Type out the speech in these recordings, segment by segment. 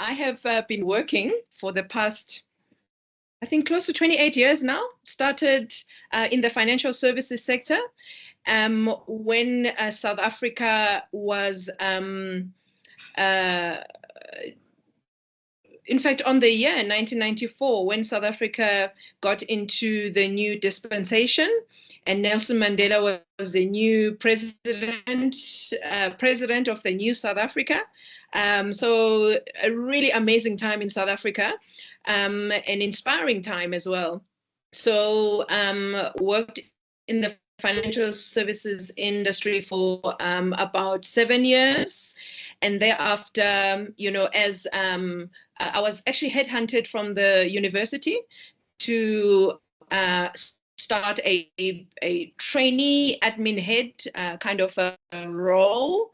I have been working for the past, I think, close to 28 years now. Started in the financial services sector when South Africa was, in fact, on the year 1994, when South Africa got into the new dispensation, and Nelson Mandela was the new president of the new South Africa. So a really amazing time in South Africa, an inspiring time as well. So worked in the financial services industry for about 7 years. And thereafter, as I was actually headhunted from the university to start a trainee admin head kind of a role,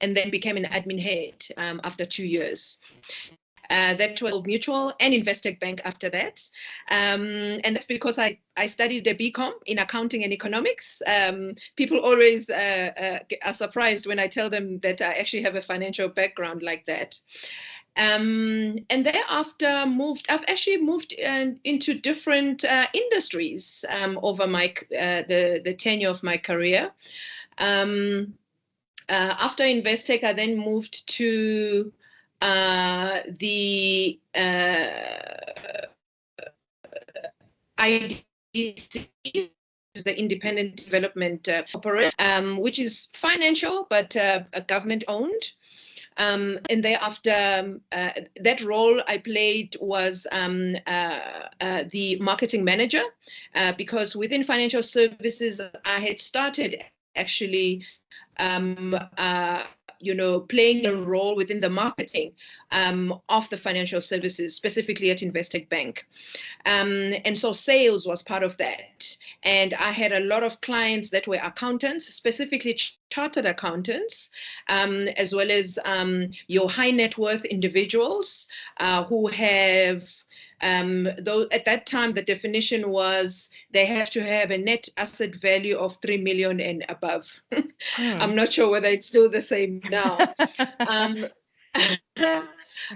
and then became an admin head after 2 years. That was Mutual and Investec Bank after that. And that's because I studied a BCom in accounting and economics. People always are surprised when I tell them that I actually have a financial background like that. And thereafter I've actually moved into different industries over the tenure of my career. After Investec, I then moved to the IDC, the Independent Development Corporation, which is financial but government owned. And thereafter, that role I played was the marketing manager, because within financial services, I had started actually playing a role within the marketing of the financial services, specifically at Investec Bank. And so sales was part of that. And I had a lot of clients that were accountants, specifically chartered accountants, as well as your high net worth individuals who have, though at that time the definition was they have to have a net asset value of 3 million and above. I'm not sure whether it's still the same now.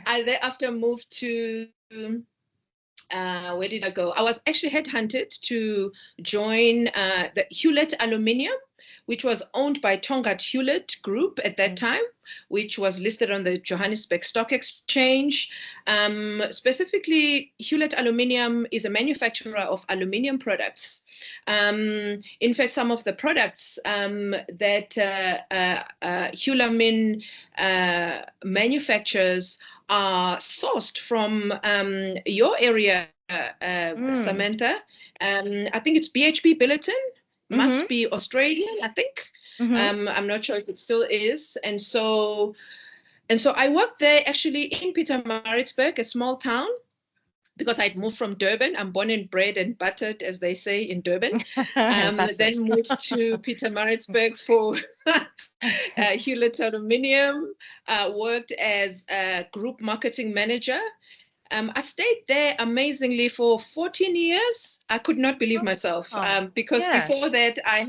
I thereafter moved to where did I go? I was actually headhunted to join the Hewlett Aluminium, which was owned by Tongaat Hewlett Group at that time, which was listed on the Johannesburg Stock Exchange. Specifically, Hewlett Aluminium is a manufacturer of aluminium products. In fact, some of the products that Hulamin manufactures are sourced from your area, Samantha. I think it's BHP Billiton, must be Australian, I think. I'm not sure if it still is. And so I worked there actually in Pietermaritzburg, a small town, because I'd moved from Durban. I'm born and bred and buttered, as they say, in Durban. Then moved to Pietermaritzburg for Hewlett Aluminium, worked as a group marketing manager. I stayed there amazingly for 14 years. I could not believe myself because before that I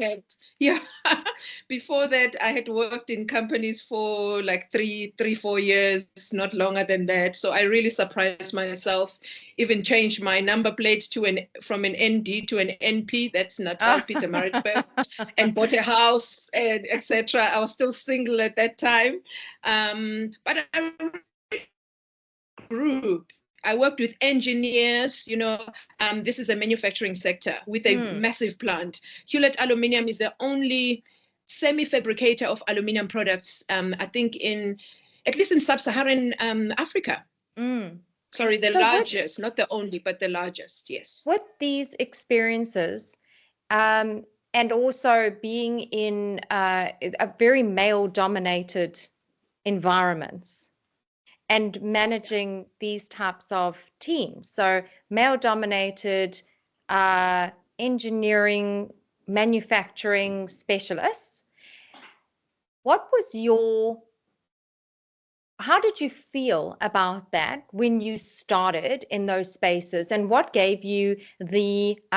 had worked in companies for like 4 years, not longer than that. So I really surprised myself. Even changed my number plate from an ND to an NP. That's Natal Pietermaritzburg, and bought a house and etc. I was still single at that time, but I grew. I worked with engineers, this is a manufacturing sector with a massive plant. Hewlett Aluminium is the only semi-fabricator of aluminium products, I think at least in sub-Saharan Africa. Sorry, the largest, not the only, but the largest, yes. With these experiences, and also being in a very male-dominated environments, and managing these types of teams. So male-dominated engineering, manufacturing specialists. How did you feel about that when you started in those spaces? And what gave you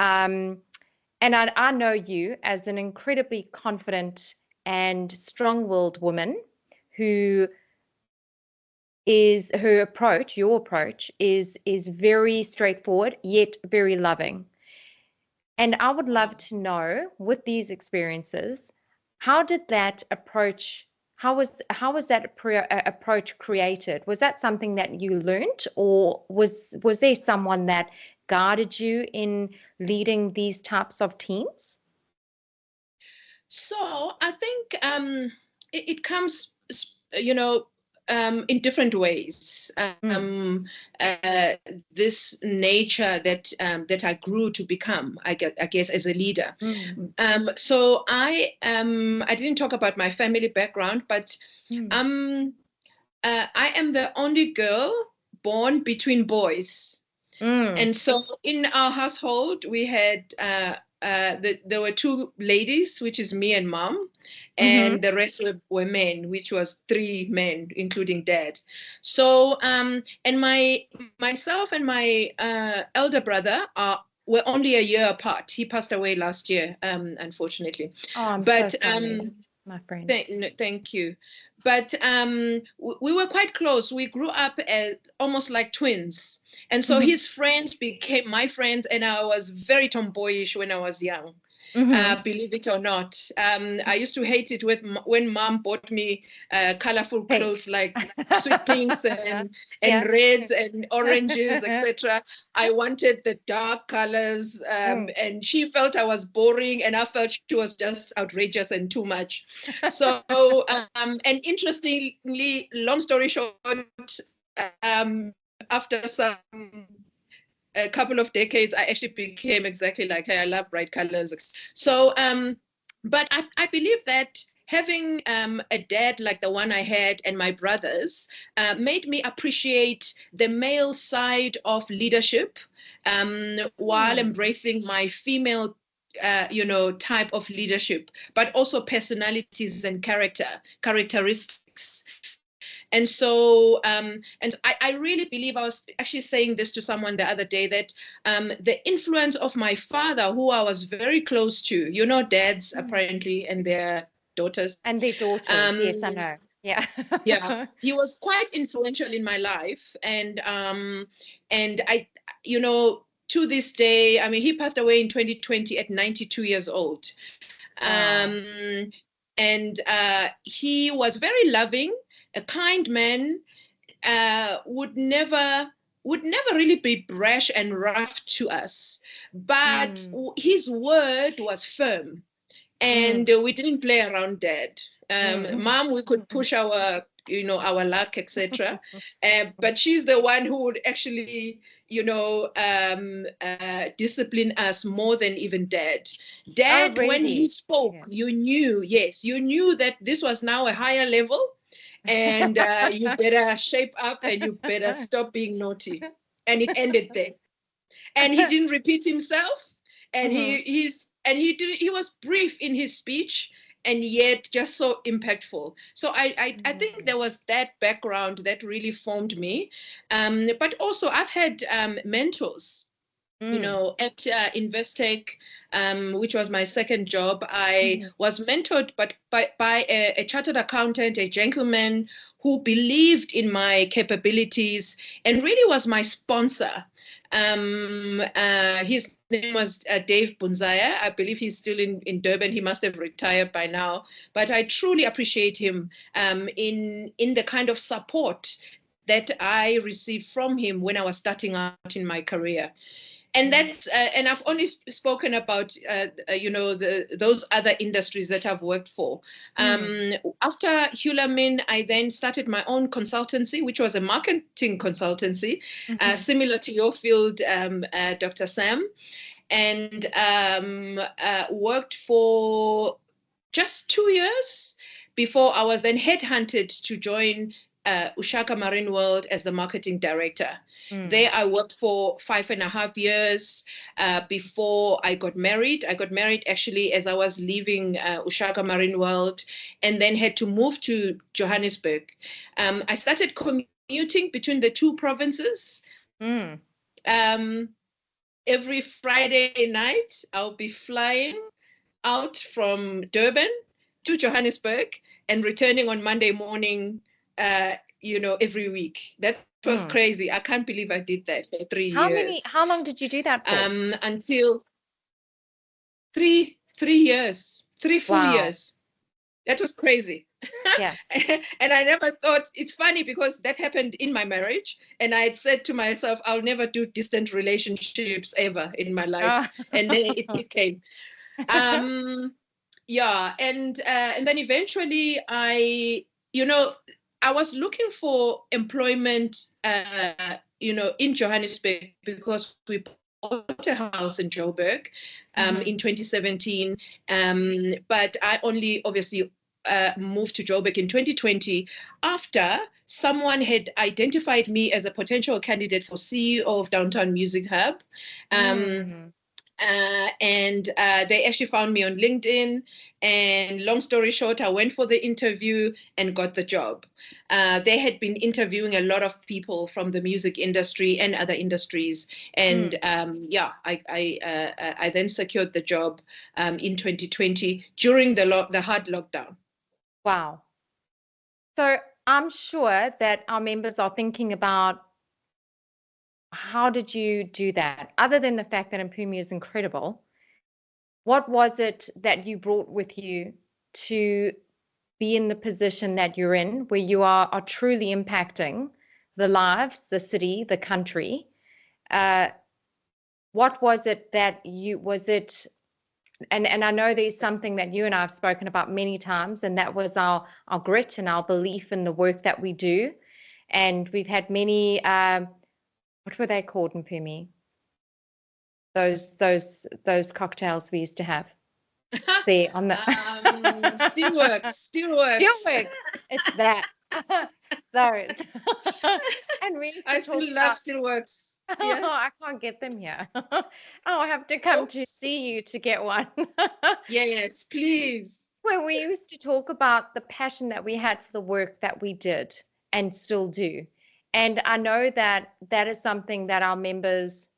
and I know you as an incredibly confident and strong-willed woman who is her approach, your approach is very straightforward, yet very loving. And I would love to know, with these experiences, how did that approach, how was that approach created? Was that something that you learned, or was there someone that guided you in leading these types of teams? So I think it comes, in different ways. Mm, Uh, this nature that I grew to become, I guess, as a leader. mm, So I didn't talk about my family background, but mm, um, I am the only girl born between boys. mm, And so in our household, we had there were two ladies, which is me and mom, mm-hmm. and the rest were men, which was three men, including dad. So and myself and my elder brother were only a year apart. He passed away last year, unfortunately. Oh, I'm so But sorry, my friend. thank you. But we were quite close. We grew up as almost like twins. And so Mm-hmm. his friends became my friends, and I was very tomboyish when I was young. Mm-hmm. Believe it or not, I used to hate it when mom bought me colorful Pink. clothes like sweet pinks and Yeah. reds and oranges, etc. I wanted the dark colors, Mm. and she felt I was boring, and I felt she was just outrageous and too much. So, and interestingly, long story short, after a couple of decades, I actually became exactly like her. I love bright colors. So, but I believe that having a dad like the one I had and my brothers made me appreciate the male side of leadership while Mm. embracing my female type of leadership, but also personalities and characteristics. And so, and I really believe, I was actually saying this to someone the other day, that the influence of my father, who I was very close to, dads Mm. apparently and their daughters, And their daughters. Yes, I um, know. Yeah. yeah, he was quite influential in my life. And I, to this day, I mean, he passed away in 2020 at 92 years old. Wow. Um, and he was very loving, a kind man, would never really be brash and rough to us, but Mm. his word was firm, Mm. and we didn't play around, dad. Mm. Mom, we could push our luck, etc. But she's the one who would actually discipline us more than even dad. Oh, Dad, when he really? spoke, Yeah. you knew that this was now a higher level, and you better shape up and you better stop being naughty. And it ended there. And he didn't repeat himself, and Hmm. he was brief in his speech, and yet just so impactful. So I think there was that background that really formed me. But also I've had mentors, Mm. at Investec, which was my second job. I Mm. was mentored but by a chartered accountant, a gentleman who believed in my capabilities and really was my sponsor. His name was Dave Bunzaya. I believe he's still in Durban. He must have retired by now. But I truly appreciate him in the kind of support that I received from him when I was starting out in my career. And Mm. that's and I've only spoken about those other industries that I've worked for. Mm. After Hulamin, I then started my own consultancy, which was a marketing consultancy, Mhm. similar to your field, Dr. Sam, and worked for just 2 years before I was then headhunted to join Ushaka Marine World as the marketing director. Mm. There I worked for 5.5 years before I got married. I got married actually as I was leaving Ushaka Marine World, and then had to move to Johannesburg. I started commuting between the two provinces. Mm. Um, every Friday night, I'll be flying out from Durban to Johannesburg and returning on Monday morning, every week. That was crazy. I can't believe I did that for 3 years. How long did you do that for? Until 3 years, 3 full years. That was crazy. Yeah. And I never thought, it's funny because that happened in my marriage. And I had said to myself, I'll never do distant relationships ever in my life. And then it came. Yeah. And then eventually I was looking for employment, in Johannesburg, because we bought a house in Joburg in 2017. But I only obviously moved to Joburg in 2020 after someone had identified me as a potential candidate for CEO of Downtown Music Hub. And they actually found me on LinkedIn. And long story short, I went for the interview and got the job. They had been interviewing a lot of people from the music industry and other industries. And I then secured the job in 2020 during the hard lockdown. Wow. So I'm sure that our members are thinking about, how did you do that? Other than the fact that Mpume is incredible, what was it that you brought with you to be in the position that you're in, where you are truly impacting the lives, the city, the country? What was it that and I know there's something that you and I have spoken about many times, and that was our grit and our belief in the work that we do. And we've had many, what were they called, Mpume? Those cocktails we used to have there on the Steelworks. It's that. Those. And we used to still love Steelworks. Yeah. Oh, I can't get them here. I have to come to see you to get one. Yes, please. Where we used to talk about the passion that we had for the work that we did and still do. And I know that is something that our members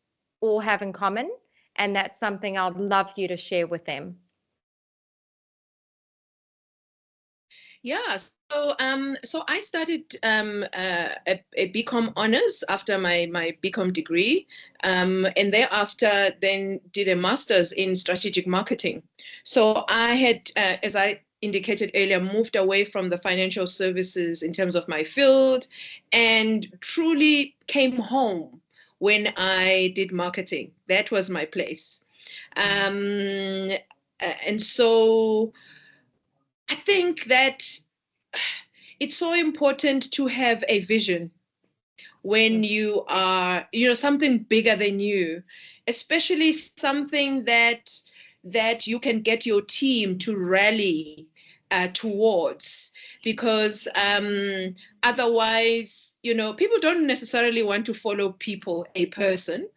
all have in common, and that's something I'd love you to share with them. Yeah, so I studied a BCom honors after my BCom degree, and thereafter then did a master's in strategic marketing. So I had, as I indicated earlier, moved away from the financial services in terms of my field, and truly came home when I did marketing. That was my place. And so I think that it's so important to have a vision when you are, something bigger than you, especially something that you can get your team to rally towards, because otherwise, people don't necessarily want to follow a person.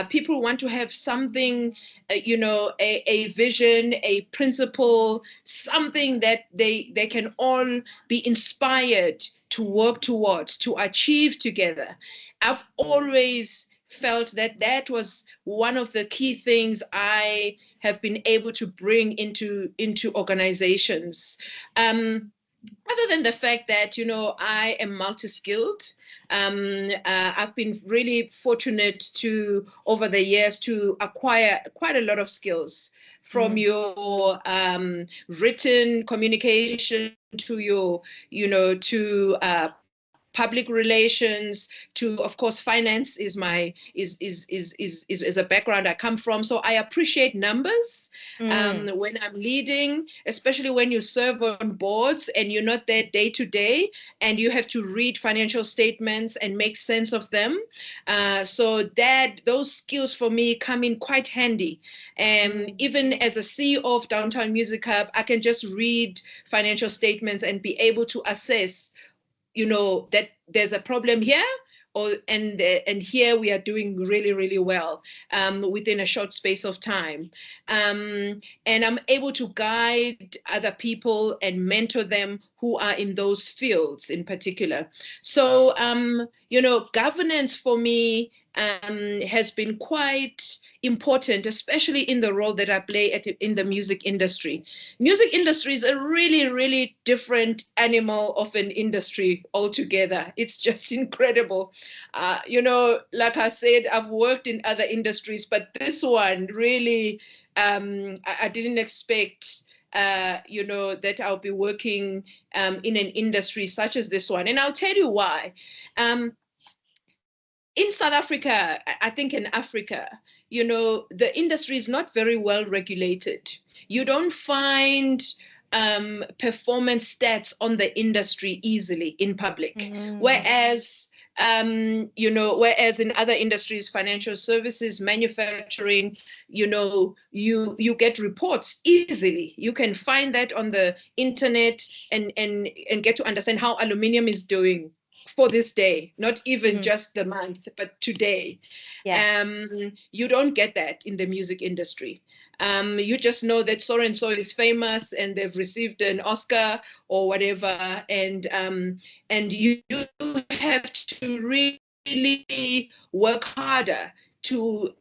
People want to have something, a vision, a principle, something that they can all be inspired to work towards, to achieve together. I've always felt that was one of the key things I have been able to bring into organizations. Other than the fact that, I am multi-skilled, I've been really fortunate to, over the years, to acquire quite a lot of skills, from your written communication to your, to public relations, to, of course, finance is a background I come from. So I appreciate numbers when I'm leading, especially when you serve on boards and you're not there day to day, and you have to read financial statements and make sense of them. So those skills for me come in quite handy. Even as a CEO of Downtown Music Hub, I can just read financial statements and be able to assess, that there's a problem here, and here we are doing really, really well within a short space of time. And I'm able to guide other people and mentor them who are in those fields in particular. So, governance for me has been quite important, especially in the role that I play in the music industry. Music industry is a really, really different animal of an industry altogether. It's just incredible. Like I said, I've worked in other industries, but this one really, I didn't expect that I'll be working in an industry such as this one. And I'll tell you why. In South Africa, I think in Africa, the industry is not very well regulated. You don't find performance stats on the industry easily in public. Whereas in other industries, financial services, manufacturing, you get reports easily. You can find that on the internet and get to understand how aluminium is doing for this day, not even just the month, but today. You don't get that in the music industry. You just know that so and so is famous and they've received an Oscar or whatever, and you have to really work harder to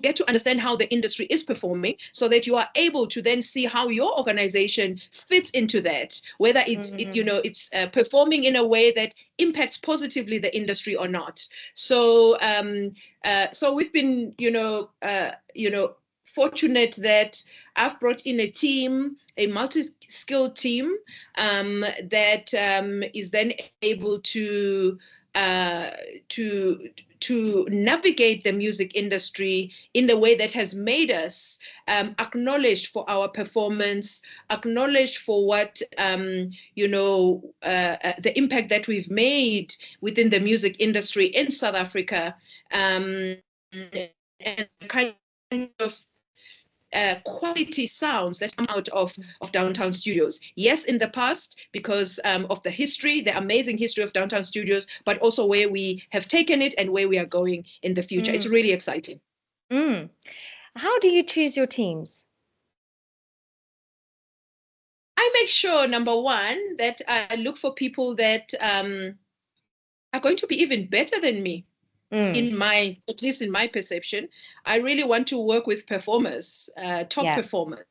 get to understand how the industry is performing, so that you are able to then see how your organization fits into that, whether it's performing in a way that impacts positively the industry or not. So we've been fortunate that I've brought in a team, a multi-skilled team that is then able to navigate the music industry in a way that has made us acknowledged for our performance, acknowledged for what the impact that we've made within the music industry in South Africa, and kind of quality sounds that come out of Downtown Studios. Yes, in the past, because of the history, the amazing history of Downtown Studios, but also where we have taken it and where we are going in the future. It's really exciting. How do you choose your teams? I make sure, number one, that I look for people that are going to be even better than me. At least in my perception. I really want to work with performers, top performers.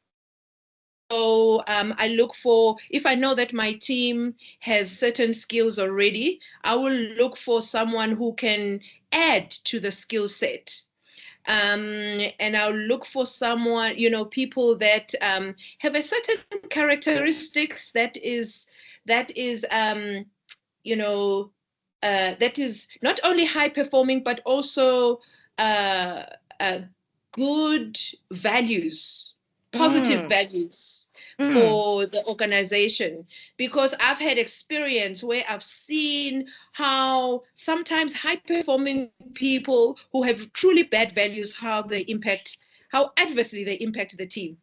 So I look for, if I know that my team has certain skills already, I will look for someone who can add to the skill set. And I'll look for someone, people that have a certain characteristics that is not only high performing, but also good values, positive values for the organization. Because I've had experience where I've seen how sometimes high performing people who have truly bad values, how adversely they impact the team.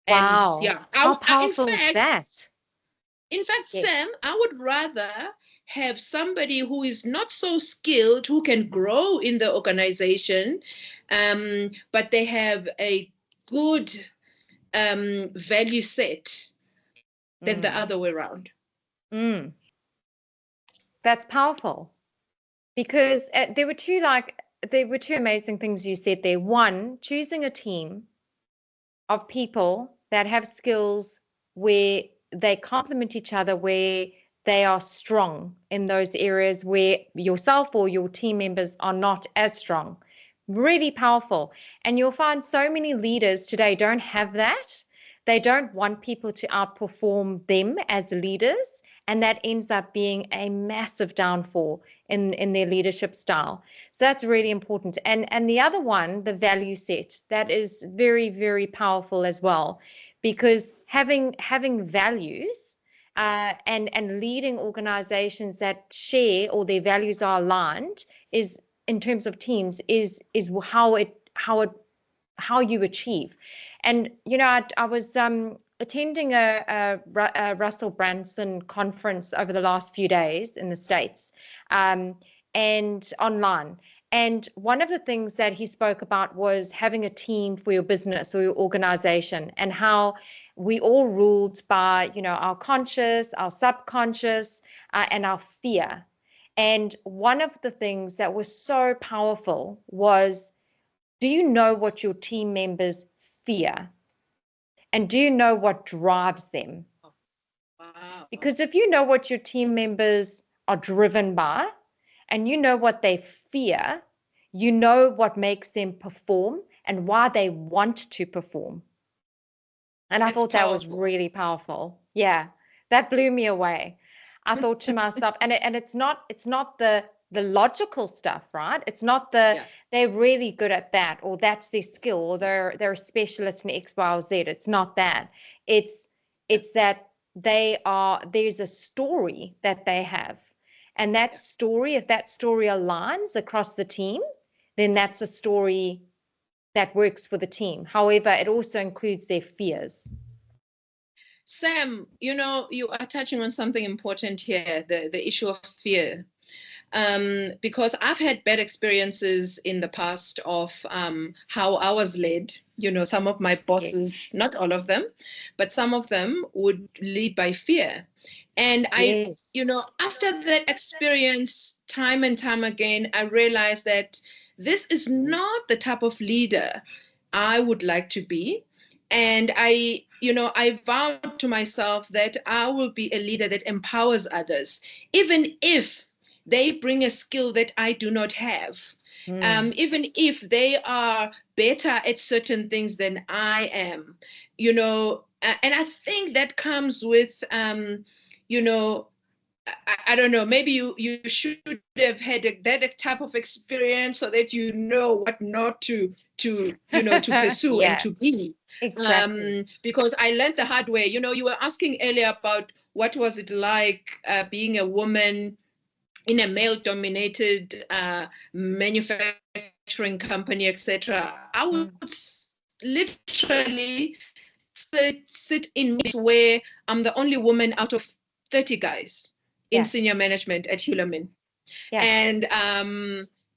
Wow. And how powerful is that? In fact, yes. Sam, I would rather have somebody who is not so skilled, who can grow in the organization, but they have a good value set than the other way around. That's powerful, because there were two amazing things you said there. One, choosing a team of people that have skills where they complement each other, where they are strong in those areas where yourself or your team members are not as strong. Really powerful. And you'll find so many leaders today don't have that. They don't want people to outperform them as leaders, and that ends up being a massive downfall in their leadership style. So that's really important. And the other one, the value set, that is very, very powerful as well, because having values and leading organizations that share or their values are aligned is, in terms of teams, is how you achieve. And I was attending a Russell Brunson conference over the last few days in the States, and online. And one of the things that he spoke about was having a team for your business or your organization, and how we all ruled by, our conscious, our subconscious, and our fear. And one of the things that was so powerful was, do you know what your team members fear? And do you know what drives them? Wow. Because if you know what your team members are driven by and you know what they fear, you know what makes them perform and why they want to perform. And I That's thought that was powerful. really powerful. Yeah, that blew me away. I thought to myself, and it's not the logical stuff, right? It's not Yeah. they're really good at that, or that's their skill, or they're a specialist in X, Y, or Z. It's not that. It's Yeah. it's that there's a story that they have. And that Yeah. story, if that story aligns across the team, then that's a story that works for the team. However, it also includes their fears. Sam, you are touching on something important here, the issue of fear. Because I've had bad experiences in the past of how I was led. Some of my bosses, Yes. not all of them, but some of them would lead by fear. And Yes. after that experience, time and time again, I realized that this is not the type of leader I would like to be. And I vowed to myself that I will be a leader that empowers others, even if they bring a skill that I do not have. Even if they are better at certain things than I am, and I think that comes with, you know, I don't know, maybe you should have had that type of experience so that you know what not to pursue and Yeah, to be. exactly. Because I learned the hard way. You were asking earlier about what was it like being a woman in a male-dominated manufacturing company, etc. I would Mm. literally sit in meetings where I'm the only woman out of 30 guys in Yeah, senior management at Hulamin. yeah,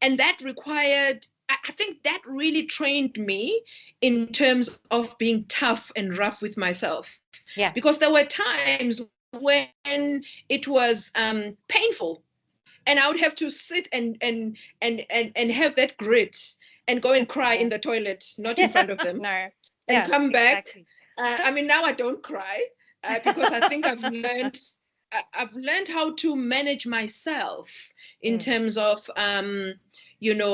And that required, I think that really trained me in terms of being tough and rough with myself. yeah. Because there were times when it was painful, and I would have to sit and have that grit and go and cry in Yeah. the toilet, not in Yeah. front of them, No. and Yeah, come back. exactly. I mean, now I don't cry because I think I've learned how to manage myself in Mm. terms of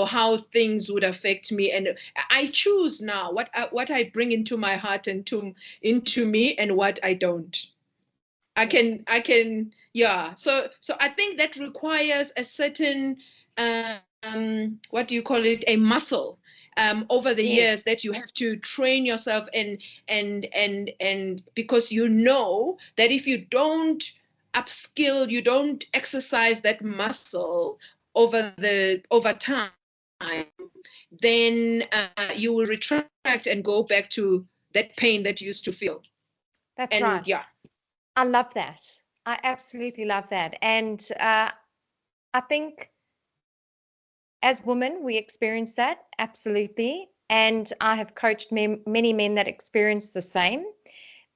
how things would affect me, and I choose now what I bring into my heart and into me, and what I don't. Yes. Yeah. So I think that requires a certain, what do you call it, a muscle, over the years, Yes. that you have to train yourself, and because that if you don't upskill, you don't exercise that muscle over time, then you will retract and go back to that pain that you used to feel. That's And right. yeah. I love that. I absolutely love that. And I think as women, we experience that absolutely. And I have coached many men that experience the same,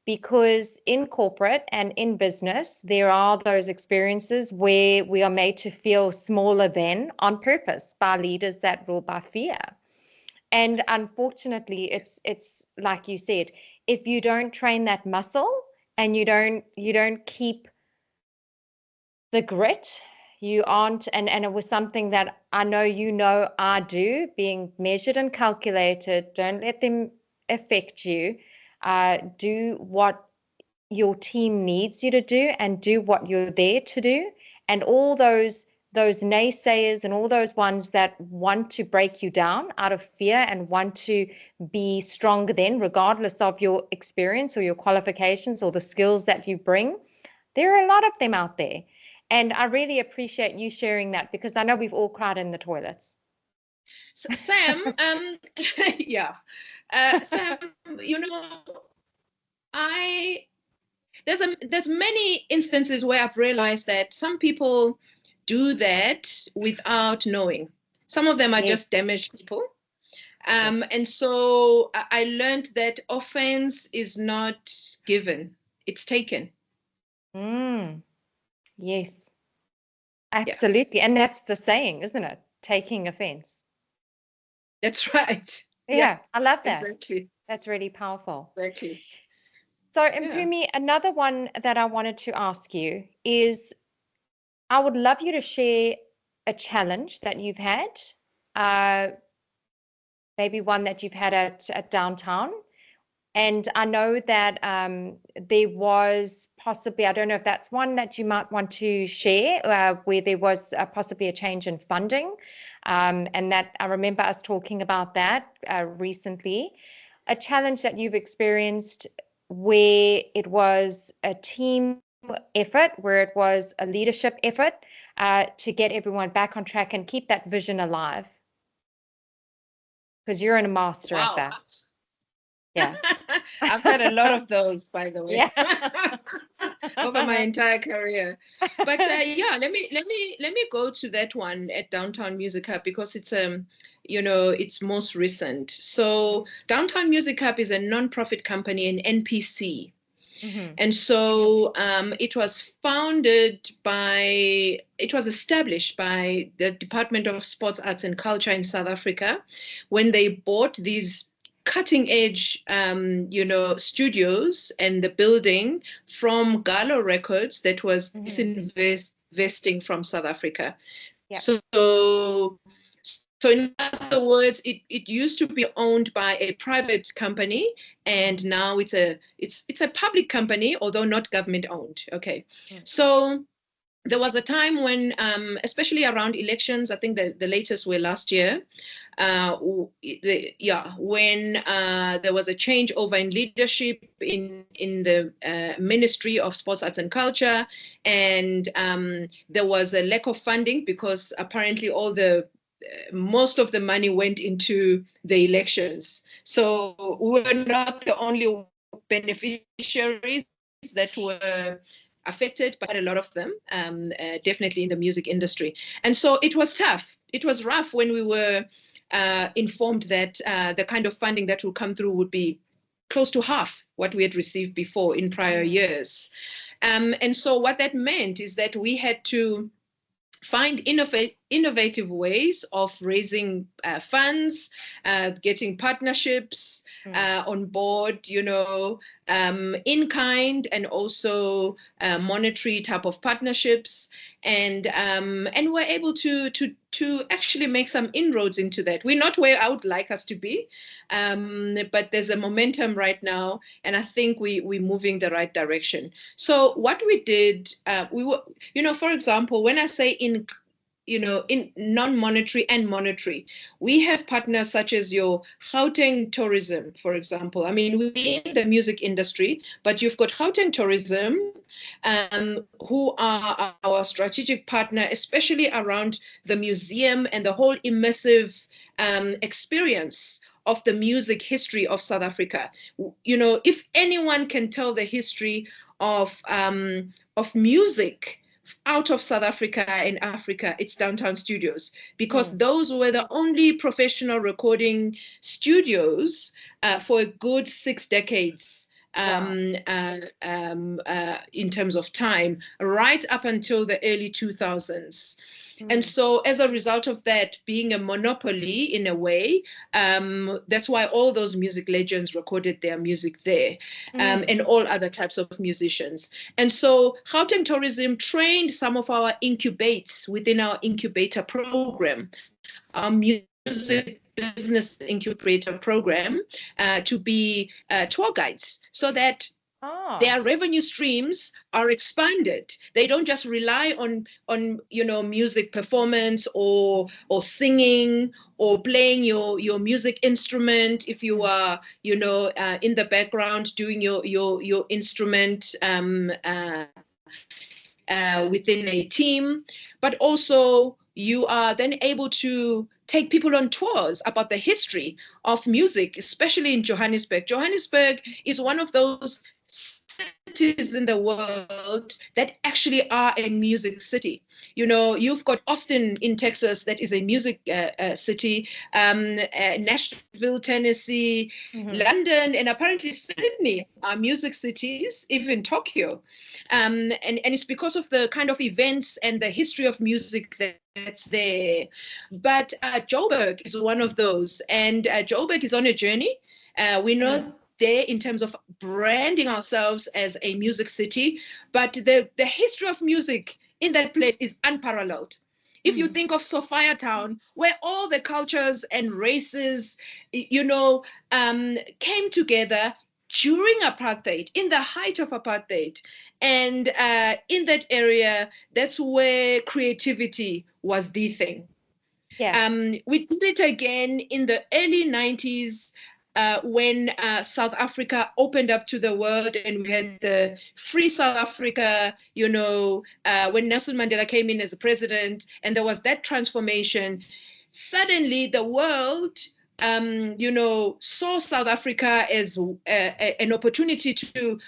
because in corporate and in business, there are those experiences where we are made to feel smaller than on purpose by leaders that rule by fear. And unfortunately, it's like you said, if you don't train that muscle and you don't keep the grit, you aren't, and it was something that I know I do, being measured and calculated. Don't let them affect you. Do what your team needs you to do, and do what you're there to do. And all those naysayers and all those ones that want to break you down out of fear and want to be stronger than, regardless of your experience or your qualifications or the skills that you bring, there are a lot of them out there. And I really appreciate you sharing that, because I know we've all cried in the toilets. Sam, yeah, Sam, you know, I there's many instances where I've realized that some people do that without knowing. Some of them are just Yes, damaged people. yes. And so I learned that offense is not given, it's taken. Mm, yes. Absolutely. And that's the saying, isn't it? Taking offense. That's right. Yeah, I love that. Exactly. That's really powerful. Exactly. So, Yeah. Mpume, another one that I wanted to ask you is I would love you to share a challenge that you've had, maybe one that you've had at Downtown. And I know that there was possibly, I don't know if that's one that you might want to share, where there was possibly a change in funding. And that I remember us talking about that recently. A challenge that you've experienced where it was a team effort, where it was a leadership effort to get everyone back on track and keep that vision alive. Because you're a master at that. Yeah. I've had a lot of those, by the way. Yeah. Over my entire career. But yeah, let me go to that one at Downtown Music Hub because it's it's most recent. So Downtown Music Hub is a non-profit company, an NPC. Mm-hmm. And so it was established by the Department of Sports, Arts and Culture in South Africa when they bought these cutting edge, studios and the building from Gallo Records that was disinvesting from South Africa. Yep. So in other words, it used to be owned by a private company, and now it's a public company, although not government owned. Okay, so there was a time when, especially around elections, I think the latest were last year, when there was a changeover in leadership in the Ministry of Sports, Arts and Culture, and there was a lack of funding because apparently most of the money went into the elections. So we were not the only beneficiaries that were affected, but a lot of them, definitely in the music industry. And so it was tough. It was rough when we were informed that the kind of funding that will come through would be close to half what we had received before in prior years. And so what that meant is that we had to find innovative ways of raising funds, getting partnerships on board, in kind and also monetary type of partnerships, and we're able to actually make some inroads into that. We're not where I would like us to be, but there's a momentum right now, and I think we're moving the right direction. So what we did, we were, for example, when I say in non-monetary and monetary, we have partners such as your Gauteng Tourism, for example. I mean, we're in the music industry, but you've got Gauteng Tourism, who are our strategic partner, especially around the museum and the whole immersive experience of the music history of South Africa. If anyone can tell the history of music out of South Africa and Africa, it's Downtown Studios, because those were the only professional recording studios for a good 6 decades. In terms of time, right up until the early 2000s. And so as a result of that being a monopoly in a way, that's why all those music legends recorded their music there, and all other types of musicians. And so Gauteng Tourism trained some of our incubates within our incubator program, our music business incubator program, to be tour guides, so that their revenue streams are expanded. They don't just rely on music performance or singing or playing your music instrument. If you are in the background doing your instrument within a team, but also you are then able to take people on tours about the history of music, especially in Johannesburg. Johannesburg is one of those cities in the world that actually are a music city. You know, you've got Austin in Texas, that is a music city, Nashville, Tennessee, London, and apparently Sydney are music cities, even Tokyo. And it's because of the kind of events and the history of music that's there. But Joburg is one of those. And Joburg is on a journey. We know there in terms of branding ourselves as a music city, but the history of music in that place is unparalleled. If you think of Sophiatown, where all the cultures and races, you know, came together during apartheid, in the height of apartheid, and in that area, that's where creativity was the thing. Yeah. We did it again in the early 90s when South Africa opened up to the world and we had the free South Africa, you know, when Nelson Mandela came in as a president and there was that transformation. Suddenly the world, you know, saw South Africa as an opportunity to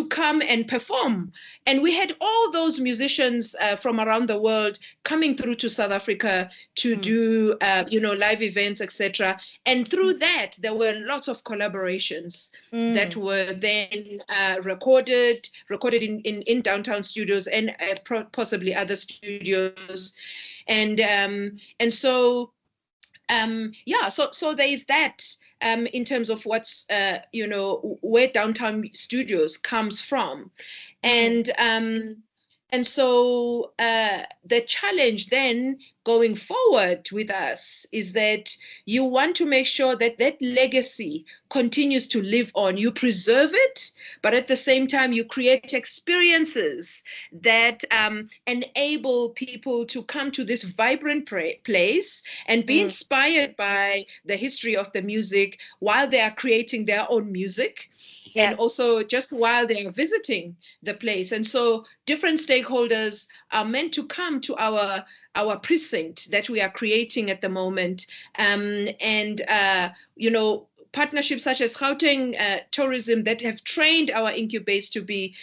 come and perform. And we had all those musicians from around the world coming through to South Africa to do, you know, live events, etc. And through that, there were lots of collaborations that were then recorded in downtown studios and possibly other studios. And so yeah, so there is that in terms of what's you know, where downtown studios comes from. And so the challenge then going forward with us is that you want to make sure that that legacy continues to live on. You preserve it, but at the same time, you create experiences that enable people to come to this vibrant place and be inspired by the history of the music while they are creating their own music. Yeah. And also just while they are visiting the place. And so different stakeholders are meant to come to our precinct that we are creating at the moment. You know, partnerships such as Gauteng Tourism that have trained our incubates to be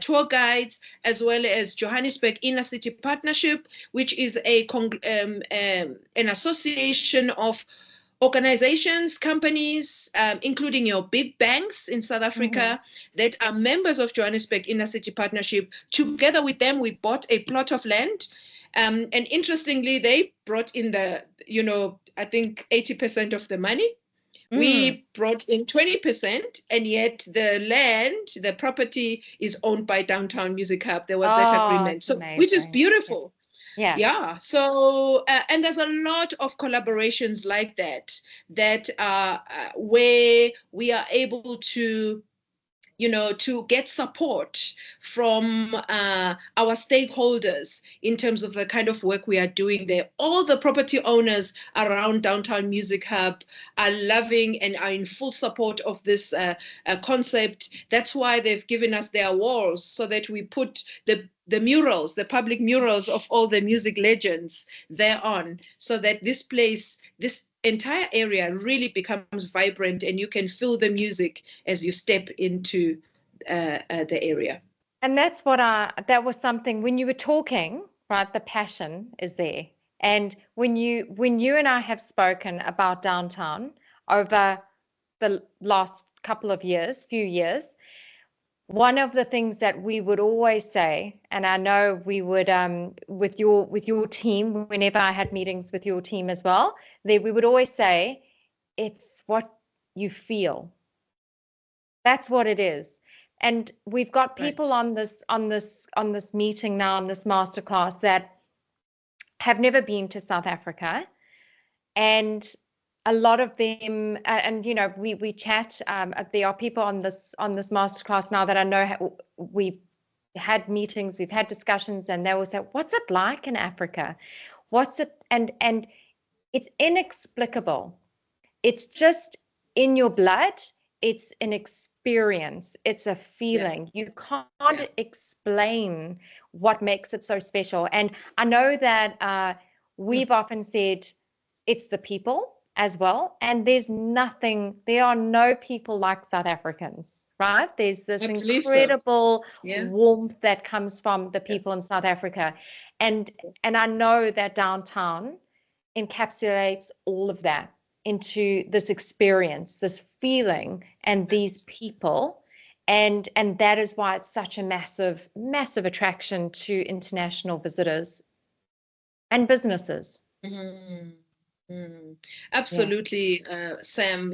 tour guides, as well as Johannesburg Inner City Partnership, which is an association of organizations, companies, including your big banks in South Africa that are members of Johannesburg Inner City Partnership. Together with them, we bought a plot of land. And interestingly, they brought in you know, I think 80% of the money. We brought in 20%, and yet the land, the property is owned by Downtown Music Hub. There was that agreement, so which is beautiful. Yeah. So, and there's a lot of collaborations like that are where we are able to, you know, to get support from our stakeholders in terms of the kind of work we are doing there. All the property owners around Downtown Music Hub are loving and are in full support of this concept. That's why they've given us their walls so that we put the murals, the public murals of all the music legends thereon, so that this place, this entire area really becomes vibrant and you can feel the music as you step into the area. And that's what that was something when you were talking, right? The passion is there. And when you and I have spoken about downtown over the last few years, one of the things that we would always say, and I know we would with your team, whenever I had meetings with your team as well, we would always say, it's what you feel. That's what it is. And we've got people on this meeting now, on this masterclass, that have never been to South Africa, and a lot of them, and you know, we chat. There are people on this masterclass now that I know we've had meetings, we've had discussions, and they will say, "What's it like in Africa? What's it?" And it's inexplicable. It's just in your blood. It's an experience. It's a feeling. Yeah. You can't explain what makes it so special. And I know that we've often said it's the people as well. And there are no people like South Africans, right? There's this I believe so. incredible Yeah. warmth that comes from the people in South Africa. And I know that downtown encapsulates all of that into this experience, this feeling, and these people. And that is why it's such a massive, massive attraction to international visitors and businesses. Mhm. Mhm. Absolutely, Sam.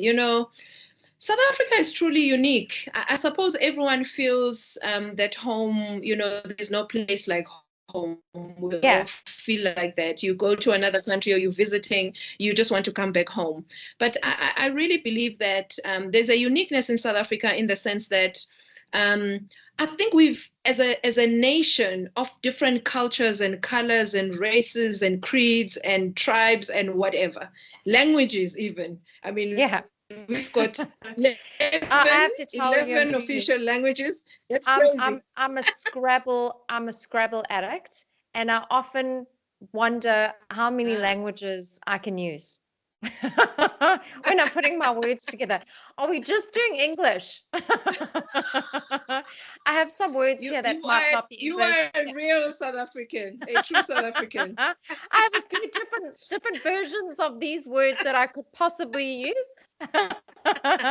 South Africa is truly unique. I suppose everyone feels that home, there's no place like home. We all feel like that. You go to another country or you're visiting, you just want to come back home. But I really believe that there's a uniqueness in South Africa in the sense that I think we've, as a nation of different cultures and colors and races and creeds and tribes and whatever, languages even. I mean, we've got 11, I have to tell you, 11 official languages. That's I'm crazy. I'm a Scrabble addict, and I often wonder how many languages I can use when I'm putting my words together. Are we just doing English? I have some words You here that you might are not be you English. are a real South African, a true South African. I have a few different versions of these words that I could possibly use. I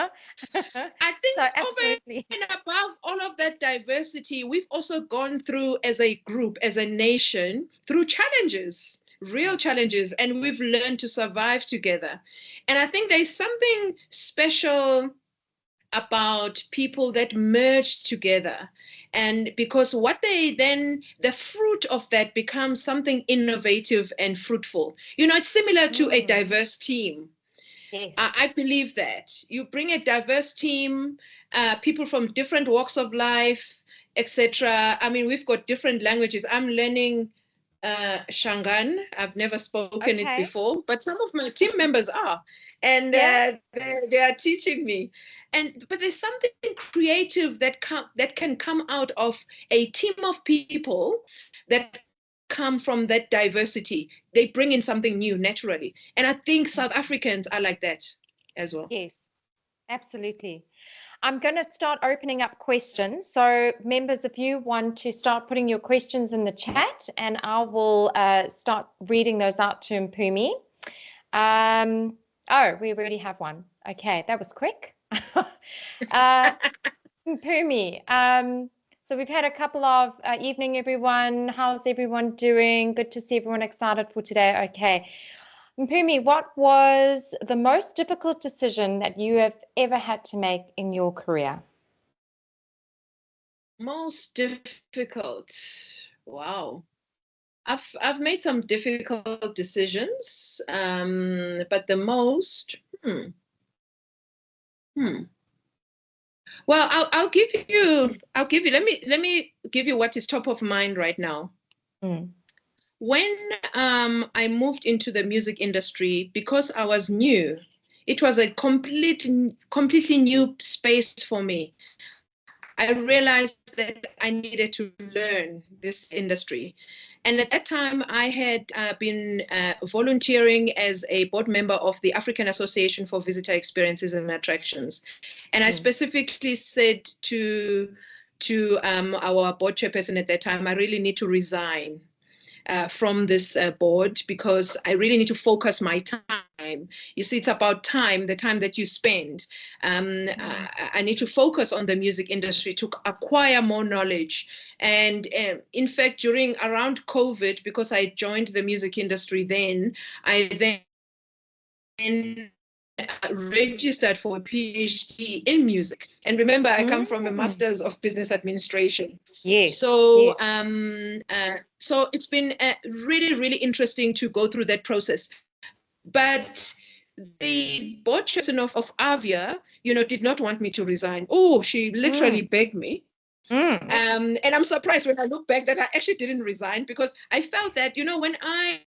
think So over absolutely. and above all of that diversity, we've also gone through as a group, as a nation, through challenges, real challenges, and we've learned to survive together. And I think there's something special about people that merge together. And because what the fruit of that becomes something innovative and fruitful. It's similar to a diverse team. Yes. I believe that you bring a diverse team, people from different walks of life, etc. I mean, we've got different languages. I'm learning Shangan. I've never spoken it Okay. before, but some of my team members are, and they are teaching me. But there's something creative that can come out of a team of people that come from that diversity. They bring in something new naturally. And I think South Africans are like that as well. Yes, absolutely. I'm going to start opening up questions. So, members, if you want to start putting your questions in the chat, and I will start reading those out to Mpumi. Oh, we already have one. Okay, that was quick. Mpumi, so we've had a couple of evening, everyone. How's everyone doing? Good to see everyone excited for today. Okay. Mpumi, what was the most difficult decision that you have ever had to make in your career? Most difficult. Wow. I've made some difficult decisions, but the most. Well, I'll give you. Let me give you what is top of mind right now. When I moved into the music industry, because I was new, it was a completely new space for me. I realized that I needed to learn this industry. And at that time, I had been volunteering as a board member of the African Association for Visitor Experiences and Attractions. And I specifically said to our board chairperson at that time, I really need to resign from this board because I really need to focus my time. You see, it's about time, the time that you spend. I need to focus on the music industry to acquire more knowledge. And in fact, around COVID, because I joined the music industry then, I then registered for a PhD in music. And remember, I come from a Master's of Business Administration. Yes. So, yes. So it's been really, really interesting to go through that process. But the board chairperson of Avia, did not want me to resign. Oh, she literally begged me. And I'm surprised when I look back that I actually didn't resign because I felt that, when I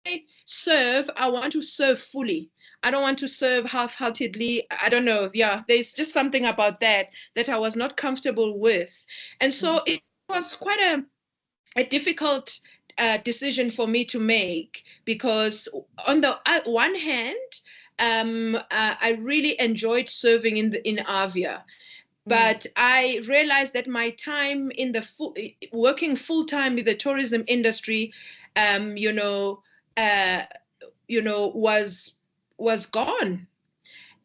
serve, I want to serve fully. I don't want to serve half-heartedly. I don't know. Yeah, there's just something about that I was not comfortable with. And so it was quite a difficult decision for me to make because on the one hand, I really enjoyed serving in Avia. But I realized that my time in the working full time with the tourism industry, was gone.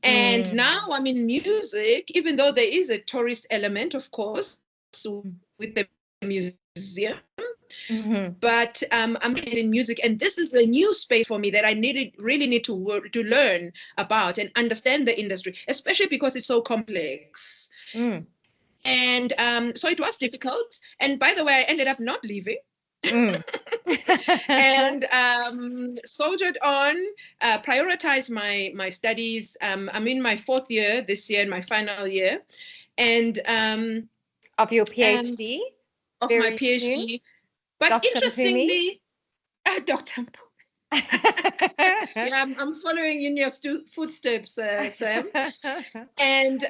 And now I'm in music, even though there is a tourist element, of course, with the museum. But I'm in music, and this is the new space for me that I really need to learn about and understand the industry, especially because it's so complex. And so it was difficult. And by the way, I ended up not leaving. And soldiered on, prioritized my studies. I'm in my 4th year this year, in my final year, and of your PhD, of my PhD. Soon. But Dr. Interestingly, Dr. Yeah, I'm following in your footsteps, Sam. And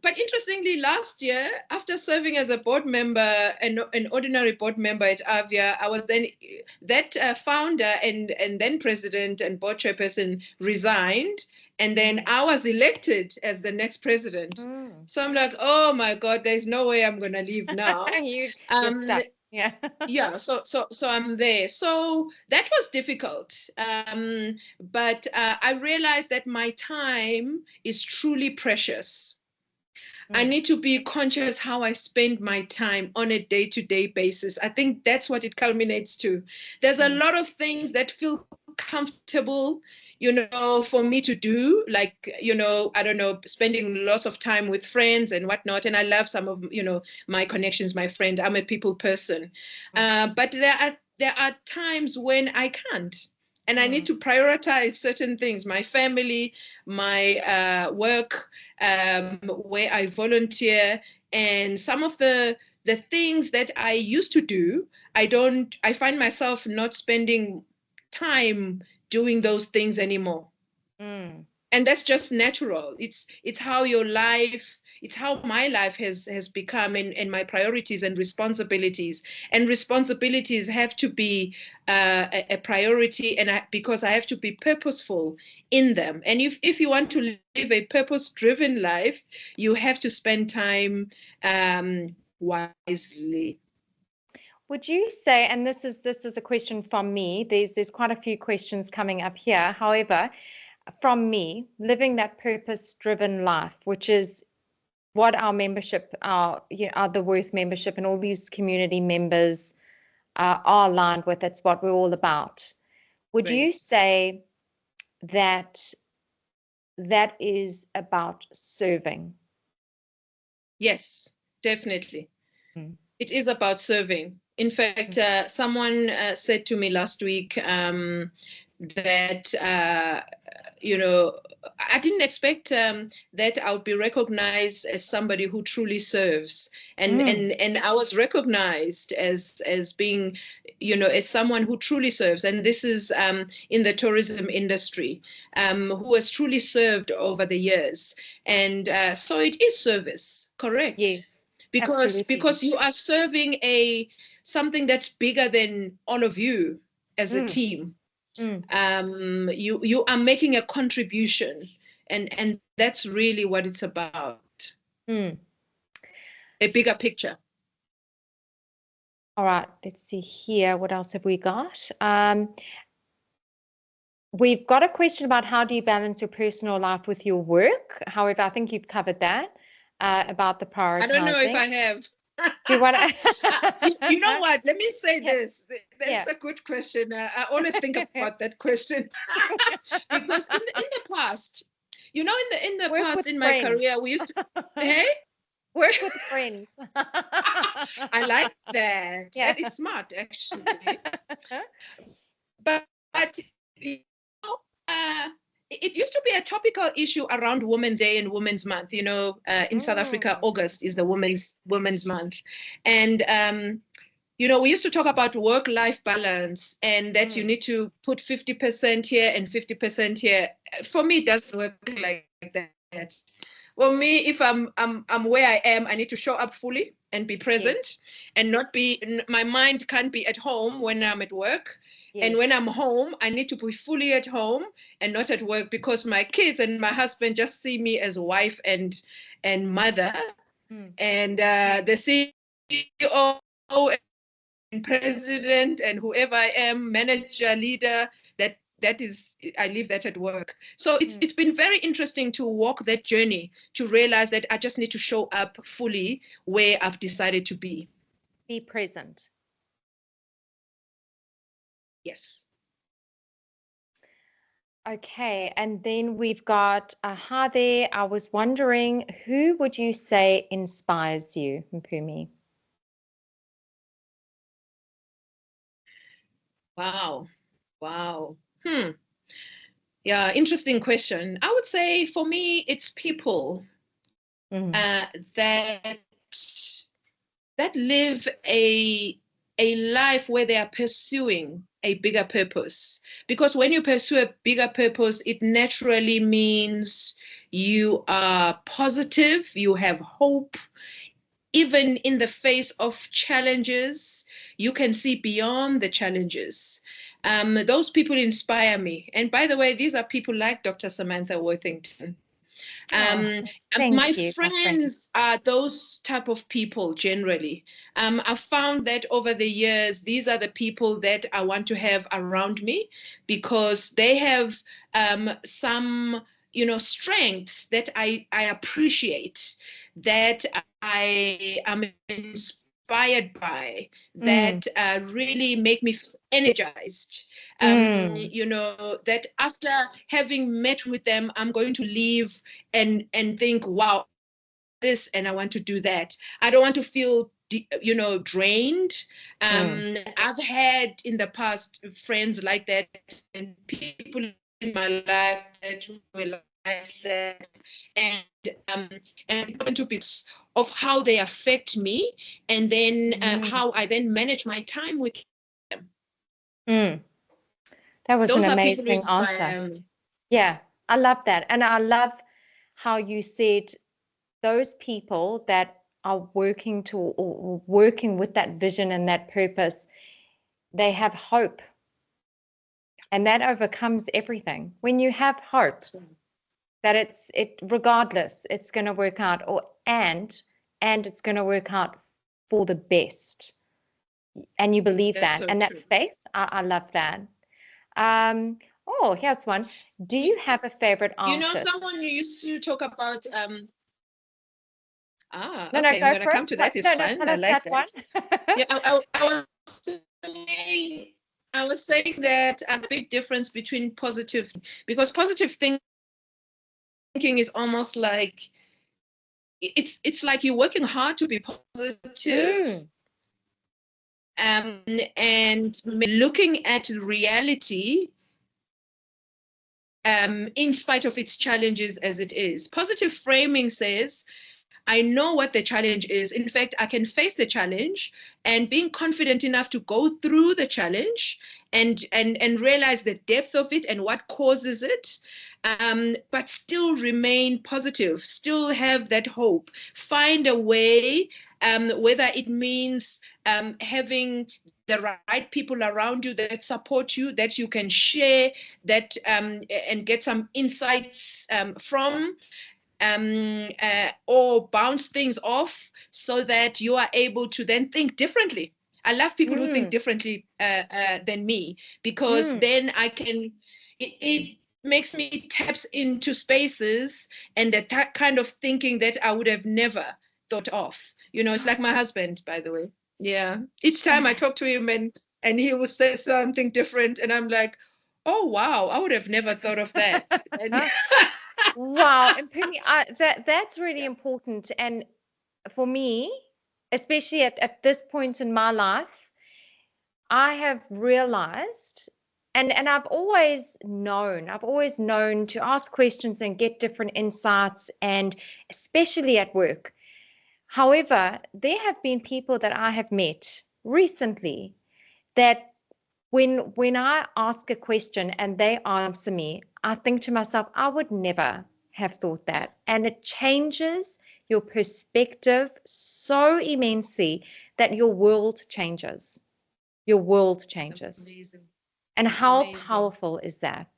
but interestingly, last year, after serving as a board member, an ordinary board member at Avia, I was then that founder and then president and board chairperson resigned, and then I was elected as the next president. So I'm like, oh my God, there's no way I'm gonna leave now. You're stuck. Yeah. Yeah, so I'm there. So that was difficult. But I realized that my time is truly precious. I need to be conscious how I spend my time on a day-to-day basis. I think that's what it culminates to. There's a lot of things that feel comfortable, for me to do, like, I don't know, spending lots of time with friends and whatnot. And I love some of, my connections, my friend. I'm a people person. But there are times when I can't. And I need to prioritize certain things, my family, my work, where I volunteer, and some of the things that I used to do, I find myself not spending time doing those things anymore. And that's just natural. It's how your life, it's how my life has become, and my priorities and responsibilities. And responsibilities have to be a priority, and because I have to be purposeful in them. And if you want to live a purpose-driven life, you have to spend time wisely. Would you say, and this is a question from me, there's quite a few questions coming up here. However, from me, living that purpose-driven life, which is what our membership, the Worth membership and all these community members are aligned with. It's what we're all about. Would you say that is about serving? Yes, definitely. It is about serving. In fact, someone said to me last week that, I didn't expect that I would be recognized as somebody who truly serves. And I was recognized as being, as someone who truly serves. And this is in the tourism industry, who has truly served over the years. And so it is service, correct? Yes. Because you are serving something that's bigger than all of you as a team. You are making a contribution, and that's really what it's about. A bigger picture. All right, let's see here. What else have we got? We've got a question about how do you balance your personal life with your work. However, I think you've covered that about the prioritizing. I don't know if I have. Do you want to? You know what? Let me say this. That's a good question. I always think about that question because in the past, in the past in my career, we used to work with friends. I like that. Yeah. That is smart, actually. But it used to be a topical issue around Women's Day and Women's Month. In South Africa, August is the Women's Month. And, we used to talk about work-life balance, and that you need to put 50% here and 50% here. For me, it doesn't work like that. Well, me, if I'm where I am, I need to show up fully and be present, and not my mind can't be at home when I'm at work. Yes. And when I'm home, I need to be fully at home and not at work, because my kids and my husband just see me as wife and mother, And the CEO and president and whoever I am, manager, leader, that is, I leave that at work. So it's been very interesting to walk that journey, to realize that I just need to show up fully where I've decided to be. Be present. Yes. Okay, and then we've got Aha there. I was wondering, who would you say inspires you, Mpume? Wow. Yeah, interesting question. I would say for me, it's people that live a life where they are pursuing a bigger purpose. Because when you pursue a bigger purpose, it naturally means you are positive, you have hope. Even in the face of challenges, you can see beyond the challenges. Those people inspire me. And by the way, these are people like Dr. Samantha Worthington. My friends are those type of people generally. I've found that over the years, these are the people that I want to have around me, because they have some, strengths that I appreciate, that I am inspired by, that really make me feel energized. That after having met with them, I'm going to leave and think, wow, this, and I want to do that. I don't want to feel drained. I've had in the past friends like that, and people in my life that were like that, and going to bits of how they affect me, and then how I then manage my time with them. That was Those an are people who amazing inspire answer. me. Yeah, I love that. And I love how you said those people that are working to or working with that vision and that purpose, they have hope. And that overcomes everything. When you have hope that regardless, it's going to work out, and it's going to work out for the best. And you believe That's that. so And true. that faith, I love that. Here's one. Do you have a favorite artist? Someone who used to talk about No, okay, go when I for come it. to that, it's No, fun. tell I us like that that. one. Yeah, I was saying that a big difference between positive, because positive thinking is almost like it's like you're working hard to be positive. And looking at reality in spite of its challenges as it is. Positive framing says, I know what the challenge is. In fact, I can face the challenge, and being confident enough to go through the challenge and realize the depth of it and what causes it, but still remain positive, still have that hope. Find a way, whether it means having the right people around you that support you, that you can share that and get some insights from, or bounce things off, so that you are able to then think differently. I love people who think differently than me, because then I can, it makes me taps into spaces and that kind of thinking that I would have never thought of. It's like my husband, by the way. Yeah. Each time I talk to him and he will say something different, and I'm like, oh, wow, I would have never thought of that. Wow, and Pumi, that's really important. And for me, especially at this point in my life, I have realized, and I've always known to ask questions and get different insights, and especially at work. However, there have been people that I have met recently that when I ask a question and they answer me, I think to myself, I would never have thought that. And it changes your perspective so immensely that your world changes. Your world changes. Amazing. And how Amazing. powerful is that?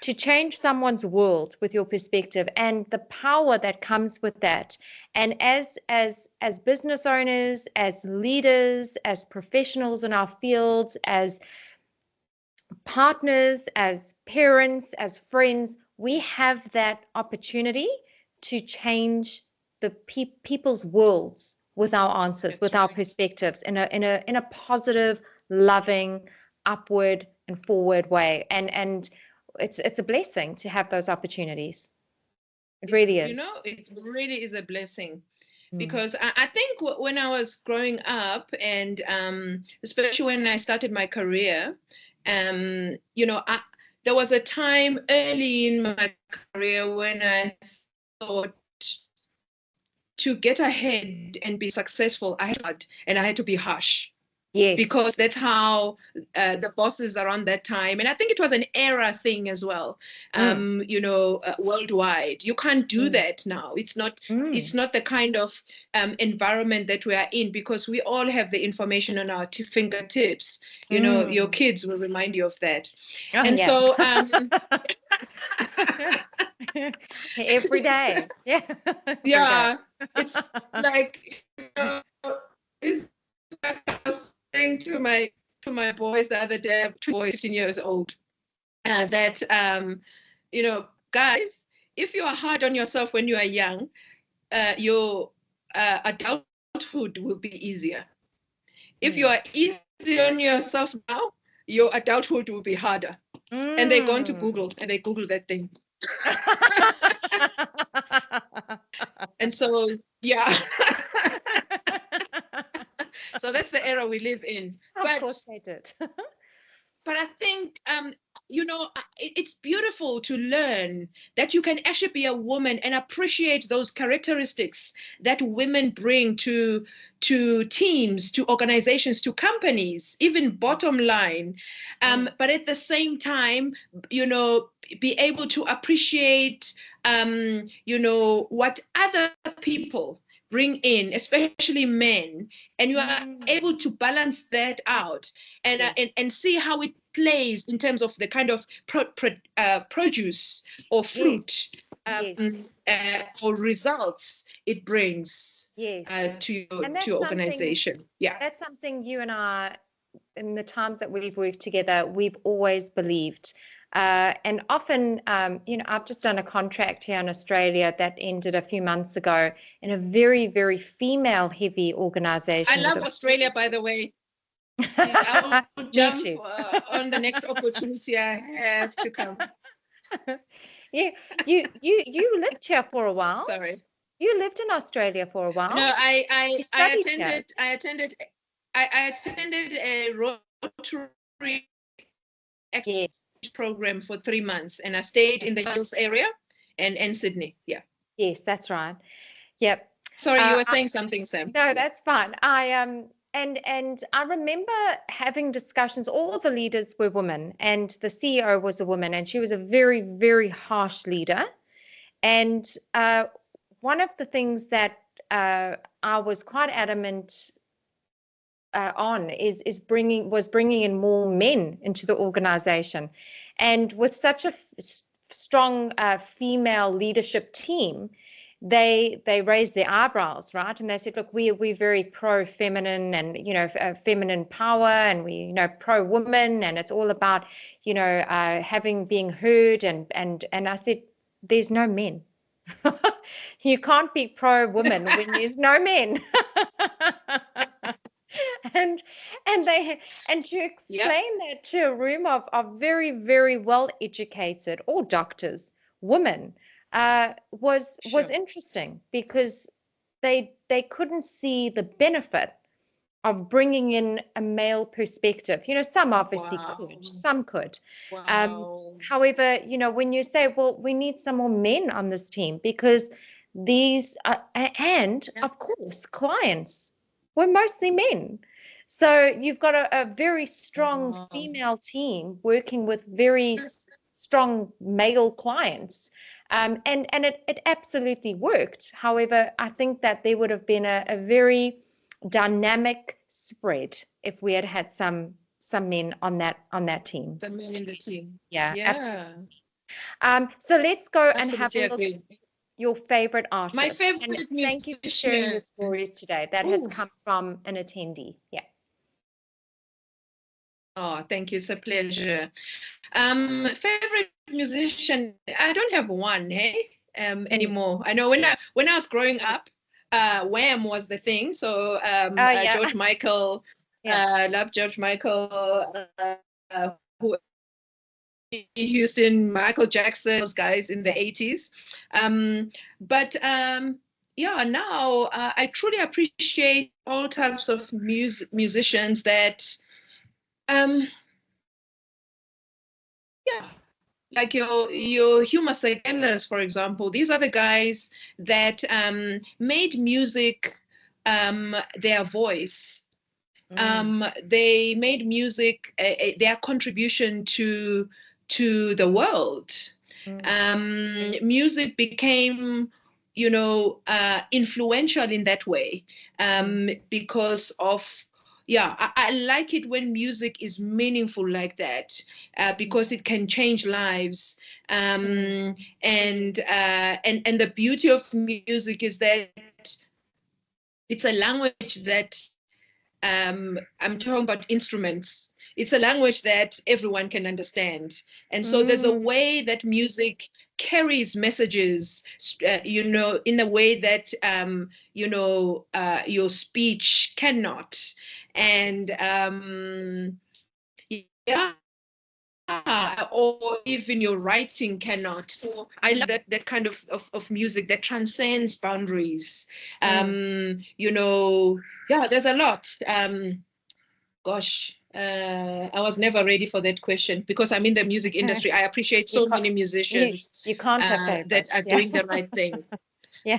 to change someone's world with your perspective and the power that comes with that. And as business owners, as leaders, as professionals in our fields, as partners, as parents, as friends, we have that opportunity to change the people's worlds with our answers, That's with our right. perspectives in a positive, loving, upward and forward way. And it's a blessing to have those opportunities. It really is. It really is a blessing. Mm. Because I think when I was growing up, and especially when I started my career, there was a time early in my career when I thought to get ahead and be successful, I had to be harsh. Yes. Because that's how the bosses around that time, and I think it was an era thing as well, worldwide. You can't do that now. It's not the kind of environment that we are in, because we all have the information on our fingertips. Your kids will remind you of that. Oh, and yeah. so every day. Yeah. Yeah, it's like, it's like I was saying to my boys the other day, 15 years old, that guys, if you are hard on yourself when you are young, your adulthood will be easier. If you are easy on yourself now, your adulthood will be harder. And they go into Google and they Google that thing. And so, yeah. So that's the era we live in. Of course they did. But I think, it's beautiful to learn that you can actually be a woman and appreciate those characteristics that women bring to teams, to organizations, to companies, even bottom line. But at the same time, be able to appreciate, what other people bring in, especially men, and you are able to balance that out and see how it plays in terms of the kind of produce or fruit or results it brings to your organization. Yeah, that's something you and I, in the times that we've worked together, we've always believed. And often, I've just done a contract here in Australia that ended a few months ago in a very, very female-heavy organization. I love Australia, by the way. I will jump on the next opportunity I have to come. Yeah, you lived here for a while. Sorry, you lived in Australia for a while. No, I attended a Rotary program for 3 months, and I stayed in the Hills area and Sydney. Yeah. Yes, that's right. Yep. Sorry, you were saying something, Sam. No, that's fine. And I remember having discussions. All the leaders were women, and the CEO was a woman, and she was a very, very harsh leader. And one of the things that I was quite adamant on is bringing in more men into the organization, and with such a strong female leadership team, they raised their eyebrows, right? And they said, look, we're very pro-feminine, and feminine power, and we pro-woman, and it's all about being heard, and I said, there's no men. You can't be pro-woman when there's no men. And to explain that to a room of very, very well educated, all doctors, women, was interesting, because they couldn't see the benefit of bringing in a male perspective. Some obviously could, some could. However, when you say, well, we need some more men on this team, because these of course, clients were mostly men. So you've got a very strong female team working with very strong male clients. And it absolutely worked. However, I think that there would have been a very dynamic spread if we had some men on that team. Some men in the team. Yeah. Absolutely. So let's go and have Absolutely a look agree. at your favorite artist. My And favorite thank you for sharing your musician. stories today. That has come from an attendee. Yeah. Oh, thank you. It's a pleasure. Favorite musician? I don't have one, anymore. I know when I was growing up, Wham was the thing. So Oh, yeah. George Michael, Yeah. love George Michael, who Houston, Michael Jackson, those guys in the 80s. But yeah, now I truly appreciate all types of musicians that, um, yeah, like your Hugh Masekelas, for example. These are the guys that made music their voice. They made music their contribution to the world. Music became, influential in that way, because of, yeah, I like it when music is meaningful like that, because it can change lives. And the beauty of music is that it's a language that, I'm talking about instruments. It's a language that everyone can understand. And so there's a way that music carries messages, in a way that, your speech cannot. And yeah, or even your writing cannot. So I love that kind of music that transcends boundaries. Yeah, there's a lot. Gosh, I was never ready for that question because I'm in the music industry. I appreciate so many musicians You can't have that favorites. are doing the right thing. Yeah.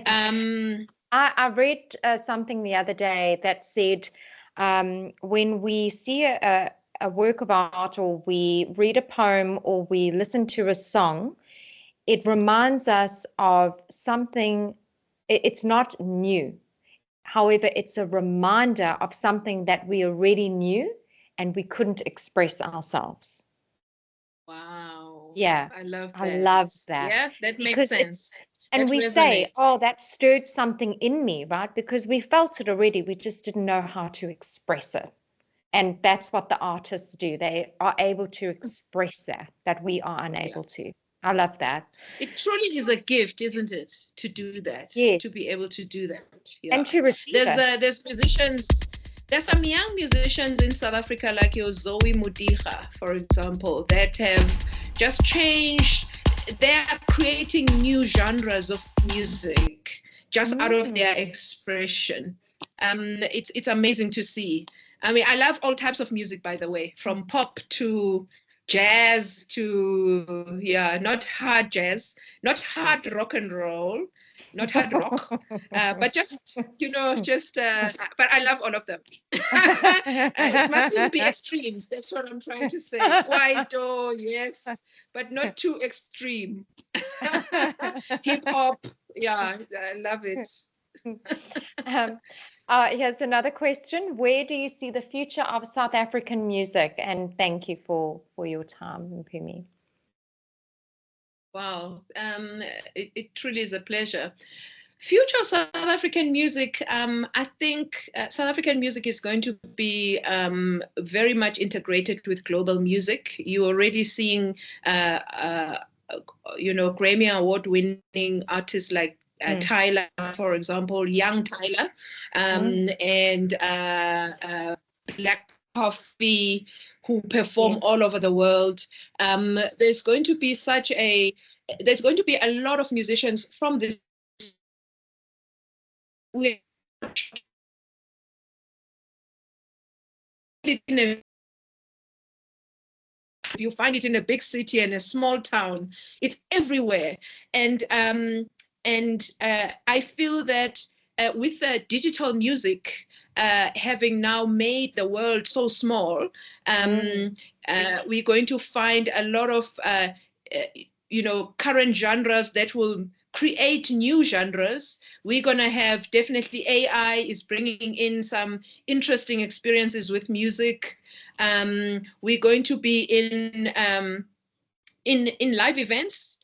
I read something the other day that said, when we see a work of art, or we read a poem, or we listen to a song, it reminds us of something. It's not new. However, it's a reminder of something that we already knew and we couldn't express ourselves. Wow. Yeah, I love I that. love that. Yeah, that makes Because sense. and That we say, resonates. oh, that stirred something in me, right? Because we felt it already. We just didn't know how to express it. And that's what the artists do. They are able to express that we are unable to. I love that. It truly is a gift, isn't it, to do that, to Yes. be able to do that. And Yeah. to receive it. There's musicians, there's some young musicians in South Africa, like your Zoe Mudiga, for example, that have just changed. They're creating new genres of music just out of their expression. It's amazing to see. I mean, I love all types of music, by the way, from pop to jazz to, yeah, not hard jazz, not hard rock and roll, not hard rock, but just, but I love all of them. It mustn't be extremes. That's what I'm trying to say. Kwaito, yes, but not too extreme. Hip hop, yeah, I love it. Here's another question. Where do you see the future of South African music? And thank you for your time, Mpume. Wow, it truly is a pleasure. Future of South African music, I think South African music is going to be very much integrated with global music. You're already seeing, Grammy Award-winning artists like Tyler, for example, young Tyler, and Black Coffee, who perform all over the world. There's going to be a lot of musicians from this. You find it in a big city and a small town. It's everywhere, and I feel that with digital music having now made the world so small, we're going to find a lot of current genres that will create new genres. We're going to have, definitely, AI is bringing in some interesting experiences with music. We're going to be in live events,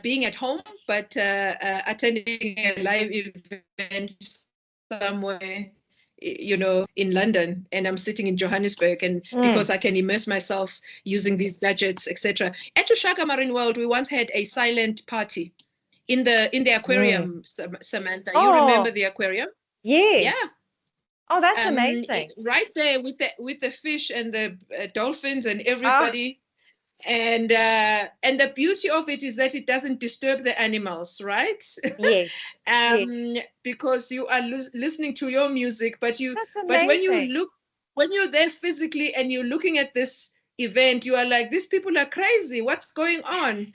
being at home, but attending a live event somewhere, in London, and I'm sitting in Johannesburg, and because I can immerse myself using these gadgets, etc. At Ushaka Marine World, we once had a silent party in the aquarium, Samantha. You remember the aquarium? Yes. Yeah. Oh, that's amazing. Right there with the fish and the dolphins and everybody. And the beauty of it is that it doesn't disturb the animals, right? Yes. Because you are listening to your music, but amazing. when you're there physically and you're looking at this event, you are like, these people are crazy. What's going on?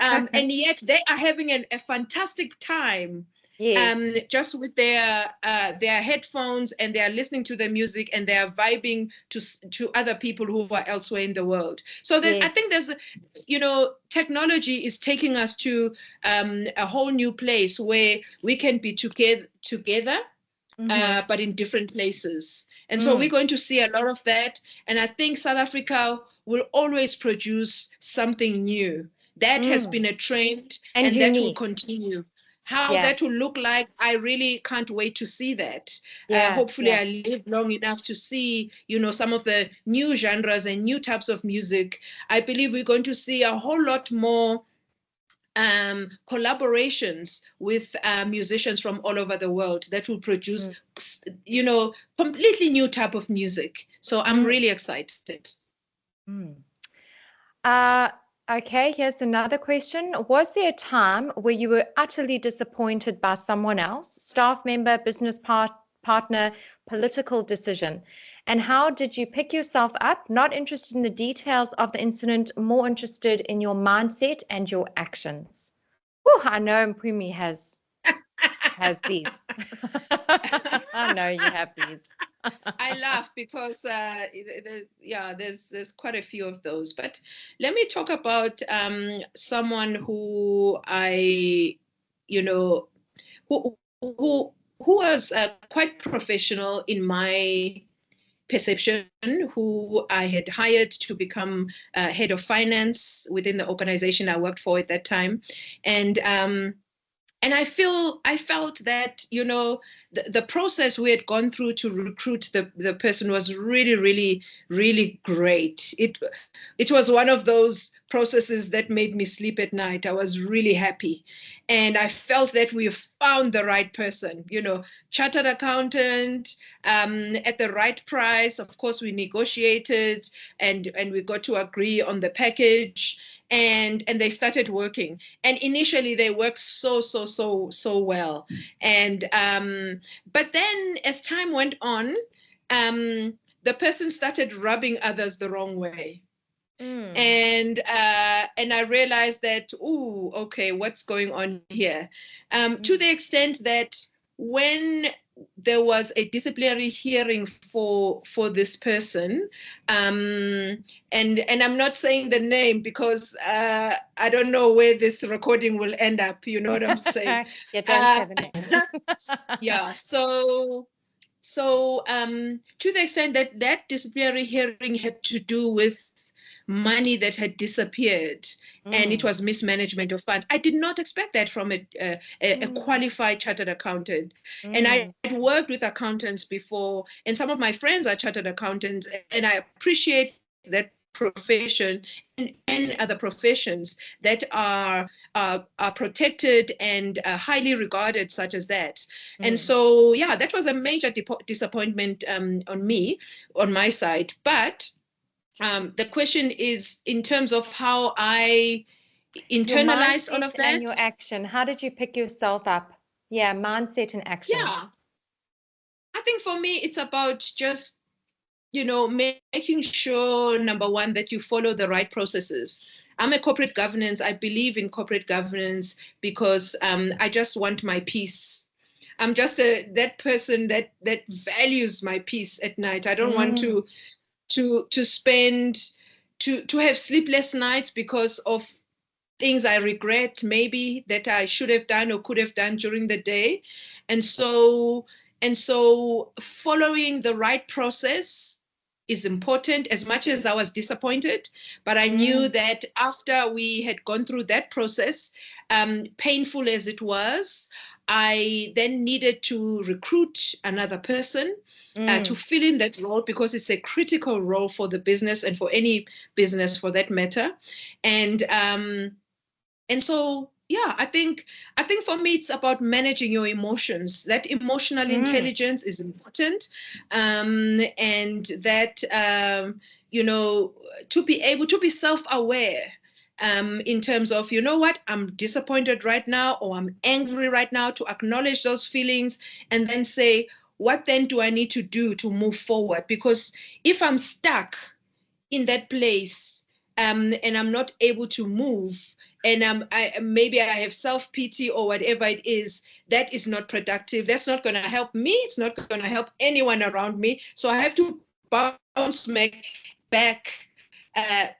And yet they are having a fantastic time. Yes. Just with their headphones, and they are listening to the music, and they are vibing to other people who are elsewhere in the world. So I think there's technology is taking us to a whole new place where we can be together, but in different places. And so we're going to see a lot of that. And I think South Africa will always produce something new. That has been a trend, and that will continue. How that will look like, I really can't wait to see that. Hopefully I live long enough to see, some of the new genres and new types of music. I believe we're going to see a whole lot more collaborations with musicians from all over the world that will produce, completely new type of music. So I'm really excited. Okay, here's another question. Was there a time where you were utterly disappointed by someone else, staff member, business partner, political decision? And how did you pick yourself up? Not interested in the details of the incident, more interested in your mindset and your actions. Oh, I know Mpume has these. I know you have these. I laugh because there's quite a few of those. But let me talk about someone who who was quite professional in my perception, who I had hired to become head of finance within the organization I worked for at that time, and I felt that, the process we had gone through to recruit the person was really, really, really great. It was one of those processes that made me sleep at night. I was really happy. And I felt that we found the right person, chartered accountant, at the right price. Of course, we negotiated and we got to agree on the package. And they started working, and initially they worked so well, and but then as time went on, the person started rubbing others the wrong way. And I realized that, okay, what's going on here? To the extent that when there was a disciplinary hearing for this person, and I'm not saying the name because I don't know where this recording will end up. You know what I'm saying? Don't say the name. Yeah. So to the extent that disciplinary hearing had to do with money that had disappeared, and it was mismanagement of funds. I did not expect that from a qualified chartered accountant. And I had worked with accountants before, and some of my friends are chartered accountants, and I appreciate that profession and other professions that are protected and highly regarded, such as that. And so, that was a major disappointment on my side. But the question is in terms of how I internalized all of that. And your action. How did you pick yourself up? Yeah, mindset and action. Yeah. I think for me, it's about just, making sure, number one, that you follow the right processes. I'm a corporate governance. I believe in corporate governance because I just want my peace. I'm just that person that values my peace at night. I don't want to have sleepless nights because of things I regret, maybe that I should have done or could have done during the day. And so following the right process is important, as much as I was disappointed. But I knew that after we had gone through that process, painful as it was, I then needed to recruit another person to fill in that role, because it's a critical role for the business and for any business for that matter. And so, yeah, I think for me it's about managing your emotions. That emotional intelligence is important, and that to be able to be self-aware, in terms of, you know what, I'm disappointed right now, or I'm angry right now, to acknowledge those feelings and then say, what then do I need to do to move forward? Because if I'm stuck in that place, and I'm not able to move, and maybe I have self-pity or whatever it is, that is not productive. That's not going to help me. It's not going to help anyone around me. So I have to bounce back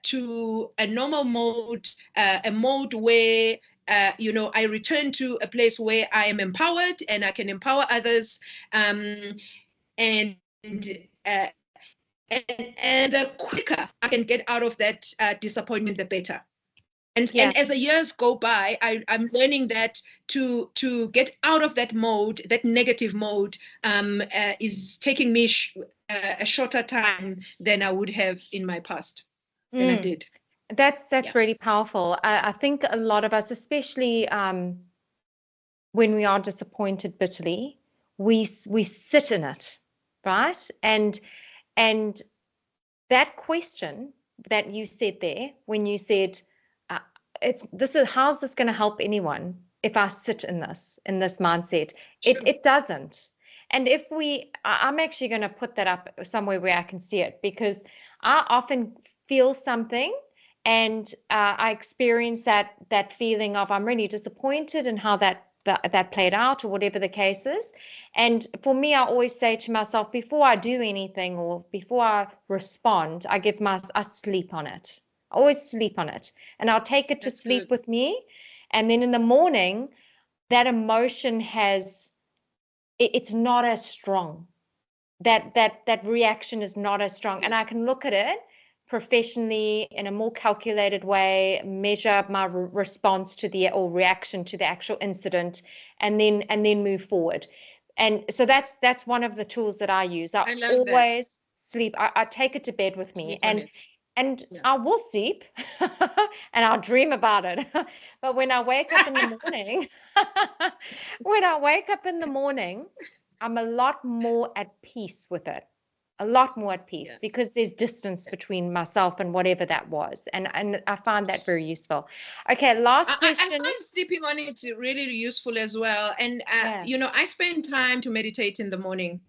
to a normal mode, a mode where I return to a place where I am empowered and I can empower others, and uh, and the quicker I can get out of that disappointment, the better. And as the years go by, I'm learning that to get out of that mode, that negative mode, is taking me a shorter time than I would have in my past, than I did. That's really powerful. I think a lot of us, especially when we are disappointed bitterly, we sit in it, right? And that question that you said there, when you said, how's this going to help anyone if I sit in this mindset? Sure. It doesn't. And I'm actually going to put that up somewhere where I can see it, because I often feel something, and I experience that feeling of, I'm really disappointed in how that played out, or whatever the case is. And for me, I always say to myself, before I do anything or before I respond, I sleep on it. I always sleep on it, and I'll take it to sleep with me. And then in the morning, that emotion it's not as strong. That reaction is not as strong. And I can look at it professionally in a more calculated way, measure my response or reaction to the actual incident, and then move forward. And so that's one of the tools that I use. I always sleep. I take it to bed with me, and I will sleep and I'll dream about it. But when I wake up in the morning, I'm a lot more at peace with it. A lot more at peace, because there's distance between myself and whatever that was. And I find that very useful. Okay, last question. I find sleeping on it really useful as well. And, I spend time to meditate in the morning.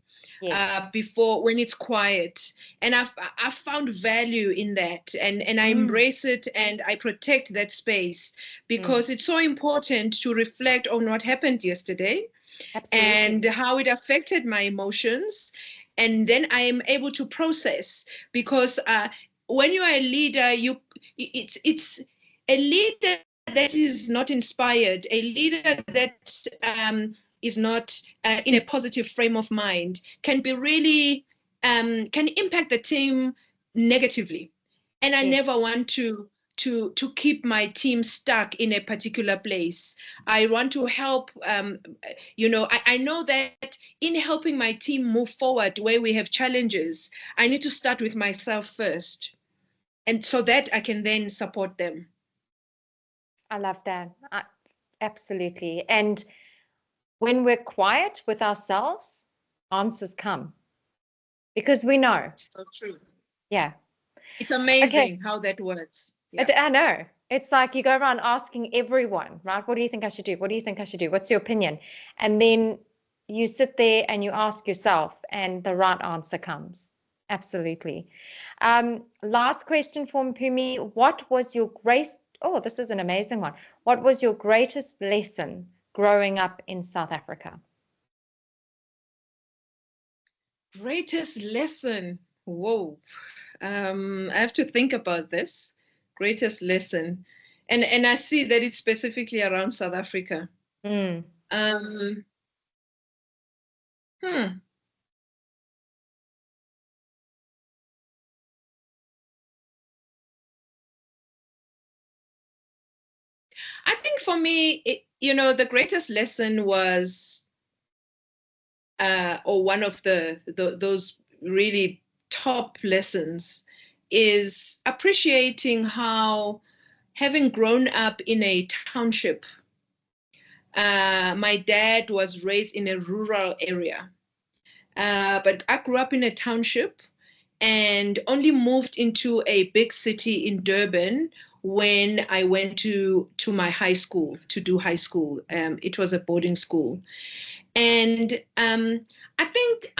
Before, when it's quiet, and I've found value in that, and I embrace it, and I protect that space, because it's so important to reflect on what happened yesterday. Absolutely. And how it affected my emotions, and then I am able to process, because when you are a leader, it's a leader that is not inspired, a leader that is not in a positive frame of mind, can be really can impact the team negatively. And I never want to keep my team stuck in a particular place. I want to help. I know that in helping my team move forward where we have challenges, I need to start with myself first, and so that I can then support them. I love that. Absolutely. And when we're quiet with ourselves, answers come, because we know. So true. Yeah. It's amazing how that works. Yeah. I know. It's like you go around asking everyone, right? What do you think I should do? What do you think I should do? What's your opinion? And then you sit there and you ask yourself, and the right answer comes. Absolutely. Last question for Mpume. What was your this is an amazing one. What was your greatest lesson growing up in South Africa? Greatest lesson. Whoa. I have to think about this. Greatest lesson. And I see that it's specifically around South Africa. I think for me, the greatest lesson was, or one of those really top lessons, is appreciating how, having grown up in a township, my dad was raised in a rural area, but I grew up in a township and only moved into a big city in Durban when I went to my high school to do high school. It was a boarding school. And I think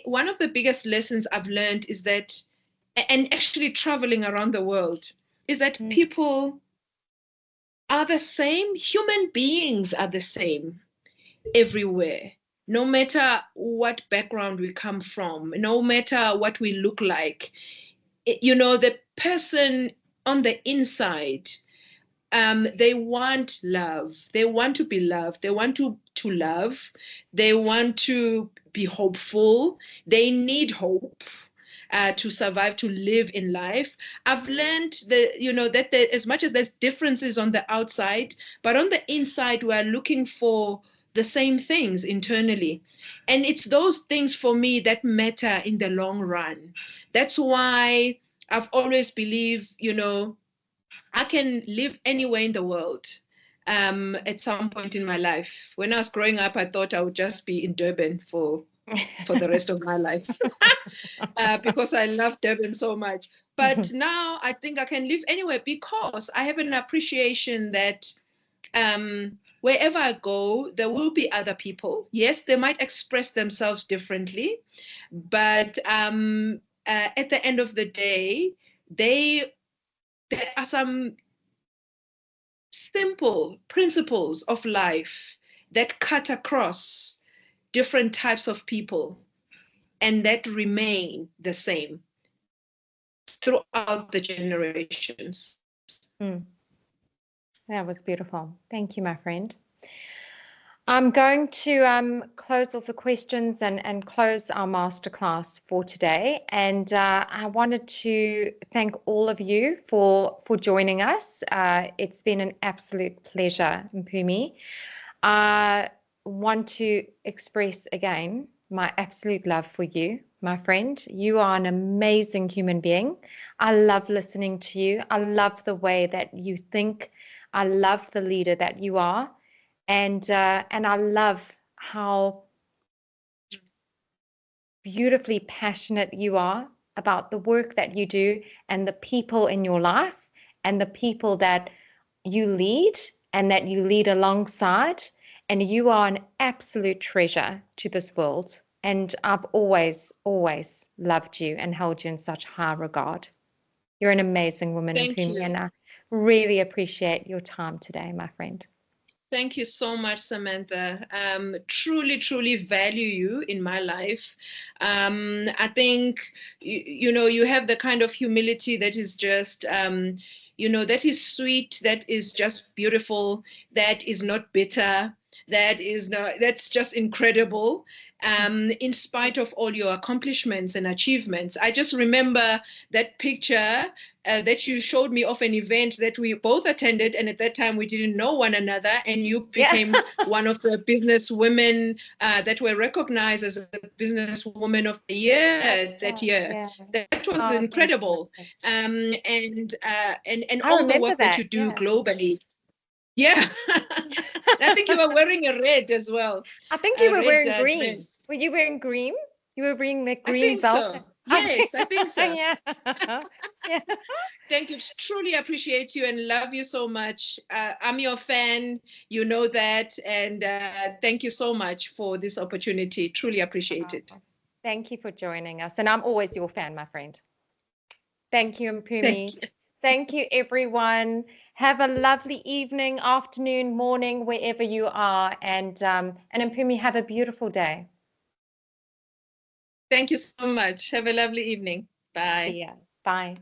one of the biggest lessons I've learned is that, and actually traveling around the world, is that people are the same. Human beings are the same everywhere, no matter what background we come from, no matter what we look like. The person on the inside, they want love. They want to be loved. They want to love. They want to be hopeful. They need hope. To survive, to live in life. I've learned that as much as there's differences on the outside, but on the inside, we're looking for the same things internally. And it's those things for me that matter in the long run. That's why I've always believed, I can live anywhere in the world at some point in my life. When I was growing up, I thought I would just be in Durban for the rest of my life because I love Durban so much. But now I think I can live anywhere because I have an appreciation that wherever I go, there will be other people. Yes, they might express themselves differently, but at the end of the day, there are some simple principles of life that cut across different types of people and that remain the same throughout the generations. That was beautiful. Thank you, my friend. I'm going to close off the questions and close our masterclass for today. And I wanted to thank all of you for joining us. It's been an absolute pleasure, Mpume. I want to express again my absolute love for you, my friend. You are an amazing human being. I love listening to you. I love the way that you think. I love the leader that you are. And I love how beautifully passionate you are about the work that you do and the people in your life and the people that you lead and that you lead alongside. And you are an absolute treasure to this world. And I've always, always loved you and held you in such high regard. You're an amazing woman, Mpume, and I really appreciate your time today, my friend. Thank you so much, Samantha. Truly, truly value you in my life. I think, you have the kind of humility that is just, that is sweet, that is just beautiful, that is not bitter, that's just incredible. In spite of all your accomplishments and achievements. I just remember that picture that you showed me of an event that we both attended, and at that time we didn't know one another, and you became one of the business women that were recognized as a businesswoman of the year that year. Yeah. That was incredible. And all the work that you do globally. Yeah. I think you were wearing a red as well. I think you were wearing green. Dress. Were you wearing green? You were wearing the green velvet. So. Yes, I think so. Yeah. Thank you. Truly appreciate you and love you so much. I'm your fan. You know that. And thank you so much for this opportunity. Truly appreciate it. Thank you for joining us. And I'm always your fan, my friend. Thank you, Mpume. Thank you, everyone. Have a lovely evening, afternoon, morning, wherever you are. And Mpume, have a beautiful day. Thank you so much. Have a lovely evening. Bye. See ya. Bye.